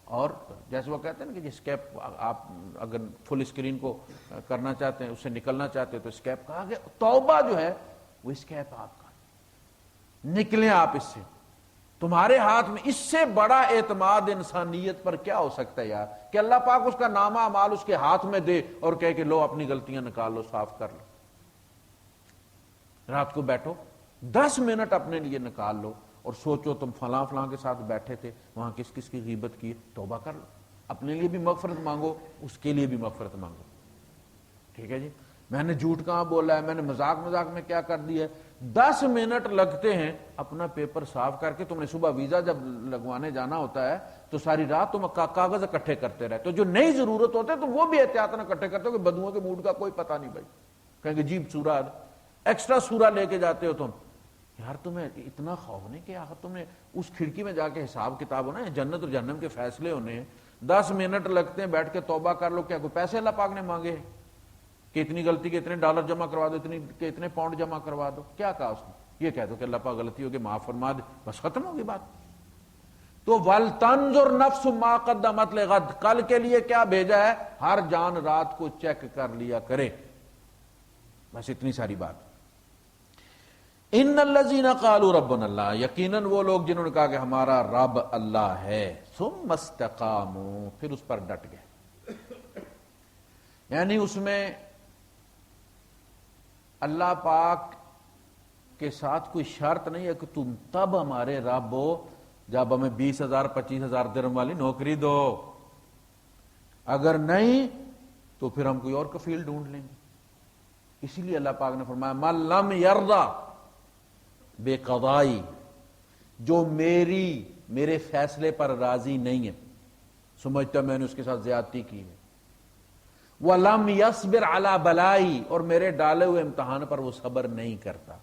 اور جیسے وہ کہتے ہیں نا کہ اسکیپ، آپ اگر فل اسکرین کو کرنا چاہتے ہیں، اس سے نکلنا چاہتے ہیں تو اسکیپ کہا کہ توبہ جو ہے وہ اسکیپ آپ کا، نکلیں آپ اس سے، تمہارے ہاتھ میں۔ اس سے بڑا اعتماد انسانیت پر کیا ہو سکتا ہے یار، کہ اللہ پاک اس کا نامہ اعمال اس کے ہاتھ میں دے اور کہے کہ لو اپنی غلطیاں نکال لو، صاف کر لو۔ رات کو بیٹھو 10 منٹ اپنے لیے نکال لو اور سوچو تم فلاں فلاں کے ساتھ بیٹھے تھے، وہاں کس کس کی غیبت کی، توبہ کر لو، اپنے لیے بھی مغفرت مانگو، اس کے لیے بھی مغفرت مانگو۔ ٹھیک ہے جی، میں نے جھوٹ کہاں بولا ہے، میں نے مذاق میں کیا کر دیا ہے۔ 10 منٹ لگتے ہیں اپنا پیپر صاف کر کے، تم نے صبح ویزا جب لگوانے جانا ہوتا ہے تو ساری رات تم کاغذ اکٹھے کرتے رہے، تو جو نئی ضرورت ہوتے ہیں تو وہ بھی احتیاطاً اکٹھے کرتے ہو کہ بدوؤں کے موڈ کا کوئی پتہ نہیں بھائی، کہیں گے جی سورہ ایکسٹرا سورہ لے کے جاتے ہو تم۔ یار تمہیں اتنا خوف نہیں کہ آخر تم نے اس کھڑکی میں جا کے حساب کتاب ہونا ہے، جنت اور جہنم کے فیصلے ہونے ہیں، 10 منٹ لگتے ہیں بیٹھ کے توبہ کر لو۔ کیا کوئی پیسے اللہ پاک نے مانگے ہیں کہ اتنی غلطی کے اتنے ڈالر جمع کروا دو، اتنے پاؤنڈ جمع کروا دو؟ کیا کہا اس نے؟ یہ کہہ دو کہ اللہ پاک غلطی ہوگی معاف فرما دے، بس ختم ہوگی بات۔ تو وَلْتَنْظُرْ نَفْسٌ مَا قَدَّمَتْ لِغَدٍ، کل کے لیے کیا بھیجا ہے، ہر جان رات کو چیک کر لیا کرے، بس اتنی ساری بات۔ ان الذین قالوا ربنا اللہ، یقیناً وہ لوگ جنہوں نے کہا کہ ہمارا رب اللہ ہے، ثم استقاموا، پھر اس پر ڈٹ گئے، یعنی اس میں اللہ پاک کے ساتھ کوئی شرط نہیں ہے کہ تم تب ہمارے رب ہو جب ہمیں 20,000 25,000 درہم والی نوکری دو، اگر نہیں تو پھر ہم کوئی اور کفیل ڈھونڈ لیں گے۔ اسی لیے اللہ پاک نے فرمایا مَن لَمْ يَرْضَ بے قضائی، جو میرے فیصلے پر راضی نہیں ہے، سمجھتا میں نے اس کے ساتھ زیادتی کی ہے، وَلَمْ يَصْبِرْ عَلَى بَلَائی، اور میرے ڈالے ہوئے امتحان پر وہ صبر نہیں کرتا،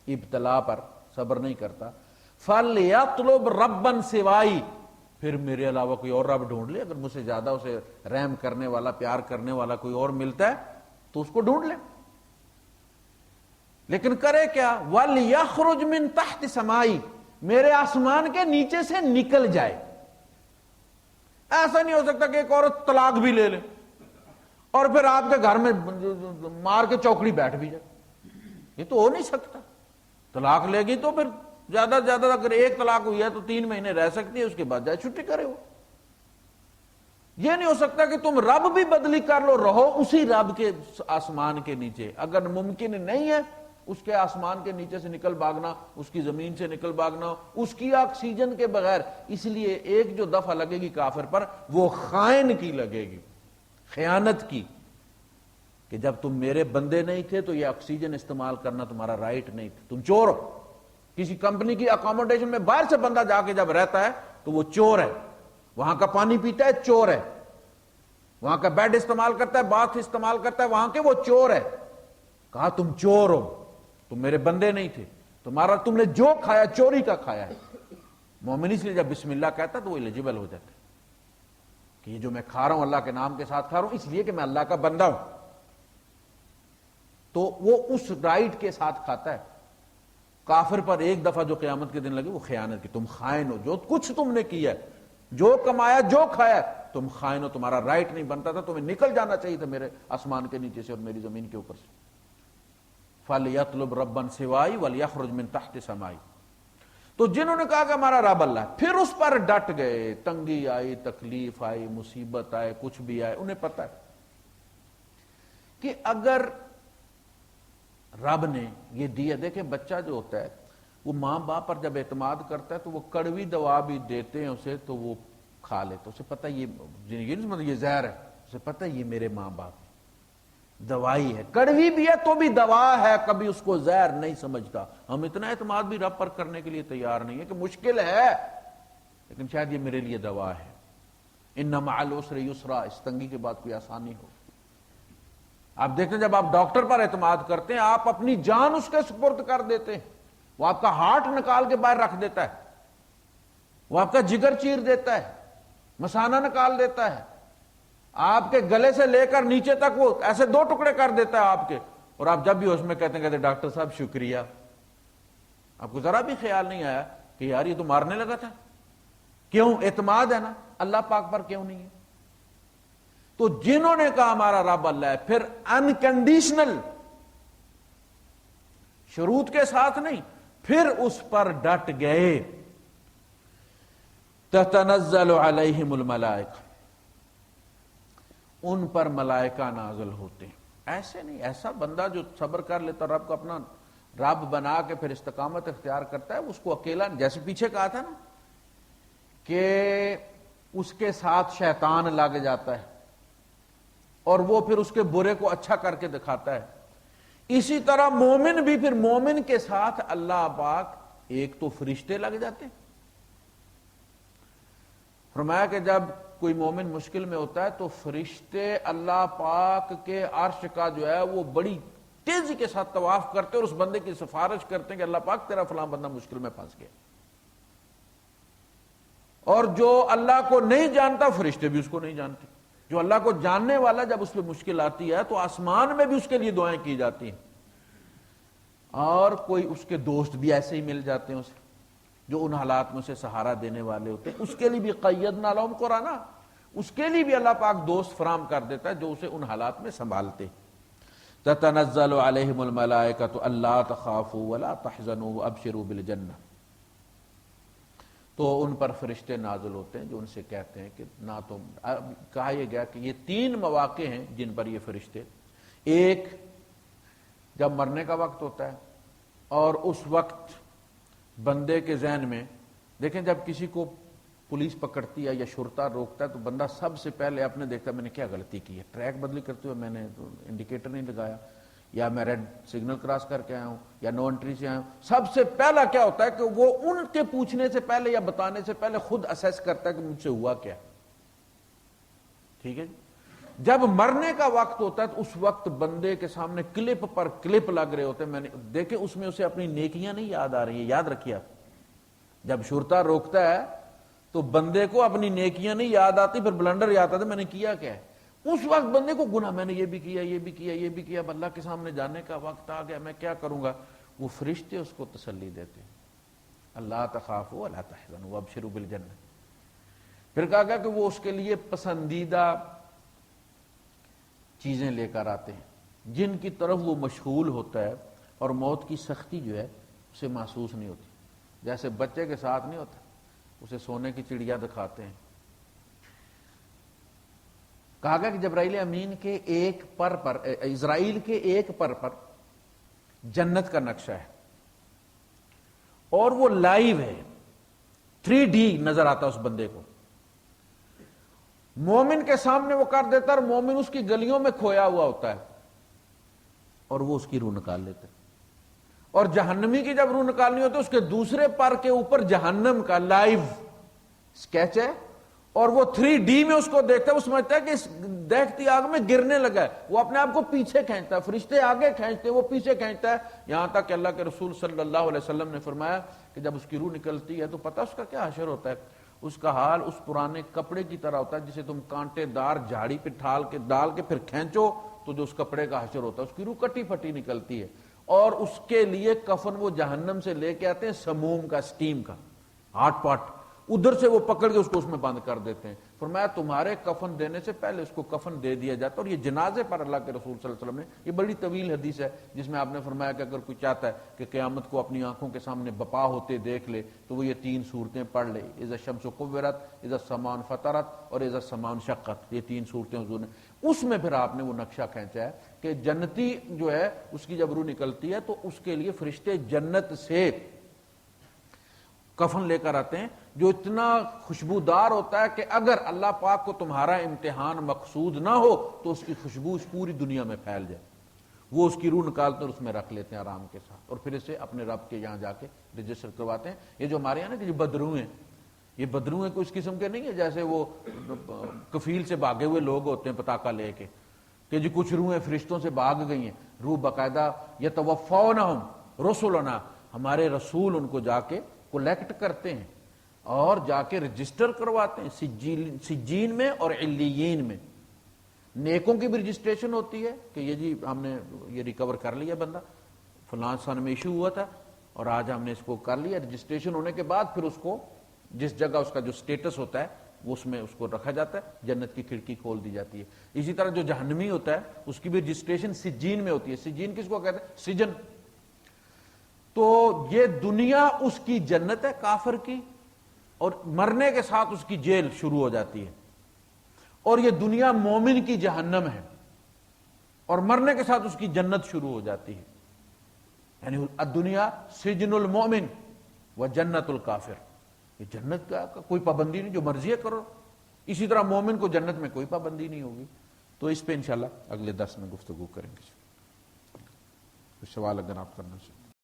ابتلا پر صبر نہیں کرتا، فَلْيَطْلُبْ رَبًّا سِوَائی، پھر میرے علاوہ کوئی اور رب ڈھونڈ لے، اگر مجھ سے زیادہ اسے رحم کرنے والا، پیار کرنے والا کوئی اور ملتا ہے تو اس کو ڈھونڈ لے، لیکن کرے کیا، وَلْيَخْرُجْ مِن تَحْتِ سَمَائی، میرے آسمان کے نیچے سے نکل جائے۔ ایسا نہیں ہو سکتا کہ ایک عورت طلاق بھی لے لے اور پھر آپ کے گھر میں مار کے چوکڑی بیٹھ بھی جائے، یہ تو ہو نہیں سکتا۔ طلاق لے گی تو پھر زیادہ سے زیادہ اگر ایک طلاق ہوئی ہے تو 3 مہینے رہ سکتی ہے، اس کے بعد جائے چھٹی کرے ہو۔ یہ نہیں ہو سکتا کہ تم رب بھی بدلی کر لو، رہو اسی رب کے آسمان کے نیچے، اگر ممکن نہیں ہے اس کے آسمان کے نیچے سے نکل بھاگنا، اس کی زمین سے نکل بھاگنا، اس کی آکسیجن کے بغیر۔ اس لیے ایک جو دفعہ لگے گی کافر پر وہ خائن کی لگے گی، خیانت کی، کہ جب تم میرے بندے نہیں تھے تو یہ آکسیجن استعمال کرنا تمہارا رائٹ نہیں تھا، تم چور ہو۔ کسی کمپنی کی اکاموڈیشن میں باہر سے بندہ جا کے جب رہتا ہے تو وہ چور ہے، وہاں کا پانی پیتا ہے چور ہے، وہاں کا بیڈ استعمال کرتا ہے، باتھ استعمال کرتا ہے وہاں کے، وہ چور ہے۔ کہا تم چور ہو، تم میرے بندے نہیں تھے، تم نے جو کھایا چوری کا کھایا ہے۔ مومن اس لیے جب بسم اللہ کہتا ہے تو وہ ایلیجیبل ہو جاتا ہے کہ یہ جو میں کھا رہا ہوں اللہ کے نام کے ساتھ کھا رہا ہوں اس لیے کہ میں اللہ کا بندہ ہوں۔ تو وہ اس رائٹ کے ساتھ کھاتا ہے. کافر پر ایک دفعہ جو قیامت کے دن لگے وہ خیانت کی، تم خائن ہو، جو کچھ تم نے کیا ہے، جو کمایا، جو کھایا، تم خائن ہو، تمہارا رائٹ نہیں بنتا تھا، تمہیں نکل جانا چاہیے تھا میرے آسمان کے نیچے سے اور میری زمین کے اوپر سے. فَلْيَطْلُبْ رَبًّا سِوَائِي وَلْيَخْرُجْ مِنْ تَحْتِ سَمَائِي. تو جنہوں نے کہا کہ ہمارا رب اللہ ہے، پھر اس پر ڈٹ گئے، تنگی آئی، تکلیف آئی، مصیبت آئے، کچھ بھی آئے، انہیں پتہ ہے کہ اگر رب نے یہ دیا. دیکھیں بچہ جو ہوتا ہے وہ ماں باپ پر جب اعتماد کرتا ہے تو وہ کڑوی دوا بھی دیتے ہیں اسے تو وہ کھا لیتا، اسے پتہ یہ زہر ہے، اسے پتہ یہ میرے ماں باپ دوائی ہے، کڑوی بھی ہے تو بھی دوا ہے، کبھی اس کو زہر نہیں سمجھتا. ہم اتنا اعتماد بھی رب پر کرنے کے لیے تیار نہیں ہے کہ مشکل ہے لیکن شاید یہ میرے لیے دوا ہے. ان مع العسر یسرا، اس تنگی کے بعد کوئی آسانی ہو. آپ دیکھتے ہیں جب آپ ڈاکٹر پر اعتماد کرتے ہیں آپ اپنی جان اس کے سپرد کر دیتے ہیں، وہ آپ کا ہارٹ نکال کے باہر رکھ دیتا ہے، وہ آپ کا جگر چیر دیتا ہے، مثانہ نکال دیتا ہے، آپ کے گلے سے لے کر نیچے تک وہ ایسے 2 ٹکڑے کر دیتا ہے آپ کے. اور آپ جب بھی ہوش میں کہتے ہیں ڈاکٹر صاحب شکریہ. آپ کو ذرا بھی خیال نہیں آیا کہ یار یہ تو مارنے لگا تھا. کیوں؟ اعتماد ہے نا، اللہ پاک پر کیوں نہیں ہے؟ تو جنہوں نے کہا ہمارا رب اللہ ہے، پھر انکنڈیشنل، شروط کے ساتھ نہیں، پھر اس پر ڈٹ گئے. تتنزل علیہم الملائکہ، ان پر ملائکہ نازل ہوتے ہیں. ایسے نہیں، ایسا بندہ جو صبر کر لیتا، رب کو اپنا رب بنا کے پھر استقامت اختیار کرتا ہے، اس کو اکیلا، جیسے پیچھے کہا تھا نا کہ اس کے ساتھ شیطان لگ جاتا ہے اور وہ پھر اس کے برے کو اچھا کر کے دکھاتا ہے. اسی طرح مومن بھی، پھر مومن کے ساتھ اللہ پاک ایک تو فرشتے لگ جاتے. فرمایا کہ جب کوئی مومن مشکل میں ہوتا ہے تو فرشتے اللہ پاک کے عرش کا جو ہے وہ بڑی تیزی کے ساتھ طواف کرتے اور اس بندے کی سفارش کرتے ہیں کہ اللہ پاک تیرا فلاں بندہ مشکل میں پھنس گیا. اور جو اللہ کو نہیں جانتا فرشتے بھی اس کو نہیں جانتے. جو اللہ کو جاننے والا جب اس پہ مشکل آتی ہے تو آسمان میں بھی اس کے لیے دعائیں کی جاتی ہیں. اور کوئی اس کے دوست بھی ایسے ہی مل جاتے ہیں اسے، جو ان حالات میں سے سہارا دینے والے ہوتے ہیں. اس کے لیے بھی قیدنا لهم قرانا، اس کے لیے بھی اللہ پاک دوست فراہم کر دیتا ہے جو اسے ان حالات میں سنبھالتے. تتنزل علیہم الملائکۃ الا تخافوا ولا تحزنوا وابشروا بالجنہ. تو ان پر فرشتے نازل ہوتے ہیں جو ان سے کہتے ہیں کہ نہ تم، کہا یہ گیا کہ یہ 3 مواقع ہیں جن پر یہ فرشتے، ایک جب مرنے کا وقت ہوتا ہے اور اس وقت بندے کے ذہن میں، دیکھیں جب کسی کو پولیس پکڑتی ہے یا شرطا روکتا ہے تو بندہ سب سے پہلے اپنے دیکھتا ہے میں نے کیا غلطی کی ہے، ٹریک بدلی کرتے ہوئے میں نے انڈیکیٹر نہیں لگایا، یا میں ریڈ سگنل کراس کر کے آیا ہوں، یا نو انٹری سے آیا ہوں. سب سے پہلا کیا ہوتا ہے کہ وہ ان کے پوچھنے سے پہلے یا بتانے سے پہلے خود اسیس کرتا ہے کہ مجھ سے ہوا کیا. ٹھیک ہے. جب مرنے کا وقت ہوتا ہے تو اس وقت بندے کے سامنے کلپ پر کلپ لگ رہے ہوتے ہیں. میں نے دیکھے اس میں اسے اپنی نیکیاں نہیں یاد آ رہی ہیں. یاد رکھیے آپ، جب شرطا روکتا ہے تو بندے کو اپنی نیکیاں نہیں یاد آتی، پھر بلنڈر یاد آتا میں نے کیا کیا ہے. اس وقت بندے کو گناہ، میں نے یہ بھی کیا، یہ بھی کیا، یہ بھی کیا، اب اللہ کے سامنے جانے کا وقت آ گیا، میں کیا کروں گا. وہ فرشتے اس کو تسلی دیتے ہیں، اللہ تخافوا ولا تحزنوا وابشروا بالجنہ. پھر کہا گیا کہ وہ اس کے لیے پسندیدہ چیزیں لے کر آتے ہیں جن کی طرف وہ مشغول ہوتا ہے اور موت کی سختی جو ہے اسے محسوس نہیں ہوتی. جیسے بچے کے ساتھ نہیں ہوتا، اسے سونے کی چڑیا دکھاتے ہیں. کہا گیا کہ جبرائیل امین کے ایک پر پر، اسرائیل کے ایک پر جنت کا نقشہ ہے اور وہ لائیو ہے، 3D نظر آتا اس بندے کو. مومن کے سامنے وہ کر دیتا اور مومن اس کی گلیوں میں کھویا ہوا ہوتا ہے اور وہ اس کی روح نکال لیتا ہے. اور جہنمی کی جب روح نکالنی ہوتی ہے اس کے دوسرے پر کے اوپر جہنم کا لائیو سکیچ ہے اور وہ 3D میں اس کو دیکھتا ہے. وہ سمجھتا ہے کہ اس دیکھتی آگ میں گرنے لگا ہے. وہ اپنے آپ کو پیچھے کھینچتا ہے، فرشتے آگے کھینچتے ہیں، وہ پیچھے کھینچتا ہے. یہاں تک کہ اللہ کے رسول صلی اللہ علیہ وسلم نے فرمایا کہ جب اس کی روح نکلتی ہے تو پتہ اس کا کیا حشر ہوتا ہے. اس کا حال اس پرانے کپڑے کی طرح ہوتا ہے جسے تم کانٹے دار جھاڑی پہ ڈال کے پھر کھینچو تو جو اس کپڑے کا حشر ہوتا ہے اس کی روح کٹی پھٹی نکلتی ہے، اور اس کے لیے کفن وہ جہنم سے لے کے آتے ہیں، سموم کا، سٹیم کا، ہاٹ پاٹ، ادھر سے وہ پکڑ کے اس کو اس میں بند کر دیتے ہیں۔ فرمایا تمہارے کفن دینے سے پہلے اس کو کفن دے دیا جاتا، اور یہ جنازے پر اللہ کے رسول صلی اللہ علیہ وسلم نے، یہ بڑی طویل حدیث ہے جس میں آپ نے فرمایا کہ اگر کوئی چاہتا ہے کہ قیامت کو اپنی آنکھوں کے سامنے بپا ہوتے دیکھ لے تو وہ یہ 3 صورتیں پڑھ لے، اذا الشمس کورت، اذا السماء انفطرت اور اذا السماء انشقت، یہ 3 صورتیں حضور نے، اس میں پھر آپ نے وہ نقشہ کھینچا ہے کہ جنتی جو ہے اس کی جب روح نکلتی ہے تو اس کے لیے فرشتے جنت سے کفن لے کر آتے ہیں جو اتنا خوشبودار ہوتا ہے کہ اگر اللہ پاک کو تمہارا امتحان مقصود نہ ہو تو اس کی خوشبو اس پوری دنیا میں پھیل جائے، وہ اس کی روح نکالتے اور اس میں رکھ لیتے ہیں آرام کے ساتھ، اور پھر اسے اپنے رب کے یہاں جا کے رجسٹر کرواتے ہیں۔ یہ جو ہمارے یہاں نا کہ جو بدرو ہیں، یہ بدرو ہیں کوئی اس قسم کے نہیں ہے جیسے وہ کفیل سے بھاگے ہوئے لوگ ہوتے ہیں پتاکا لے کے کہ جی کچھ روحیں فرشتوں سے بھاگ گئی ہیں، روح باقاعدہ یتوفونہم رسلنا، ہمارے رسول ان کو جا کے کلیکٹ کرتے ہیں اور جا کے رجسٹر کرواتے ہیں سجین میں اور علیین میں۔ نیکوں کی بھی رجسٹریشن ہوتی ہے کہ یہ جی ہم نے یہ ریکور کر لیا بندہ، فلاں سن میں ایشو ہوا تھا اور آج ہم نے اس کو کر لیا، رجسٹریشن ہونے کے بعد پھر اس کو جس جگہ اس کا جو سٹیٹس ہوتا ہے اس میں اس کو رکھا جاتا ہے، جنت کی کھڑکی کھول دی جاتی ہے۔ اسی طرح جو جہنمی ہوتا ہے اس کی بھی رجسٹریشن سجین میں ہوتی ہے۔ سجین کس کو کہتے ہیں؟ سجن۔ تو یہ دنیا اس کی جنت ہے کافر کی، اور مرنے کے ساتھ اس کی جیل شروع ہو جاتی ہے، اور یہ دنیا مومن کی جہنم ہے، اور مرنے کے ساتھ اس کی جنت شروع ہو جاتی ہے۔ یعنی الدنیا سجن المومن و جنت الکافر، یہ جنت کا کوئی پابندی نہیں، جو مرضی ہے کرو۔ اسی طرح مومن کو جنت میں کوئی پابندی نہیں ہوگی۔ تو اس پہ انشاءاللہ اگلے درس میں گفتگو کریں گے۔ کچھ سوال اگر آپ کرنا چاہیں۔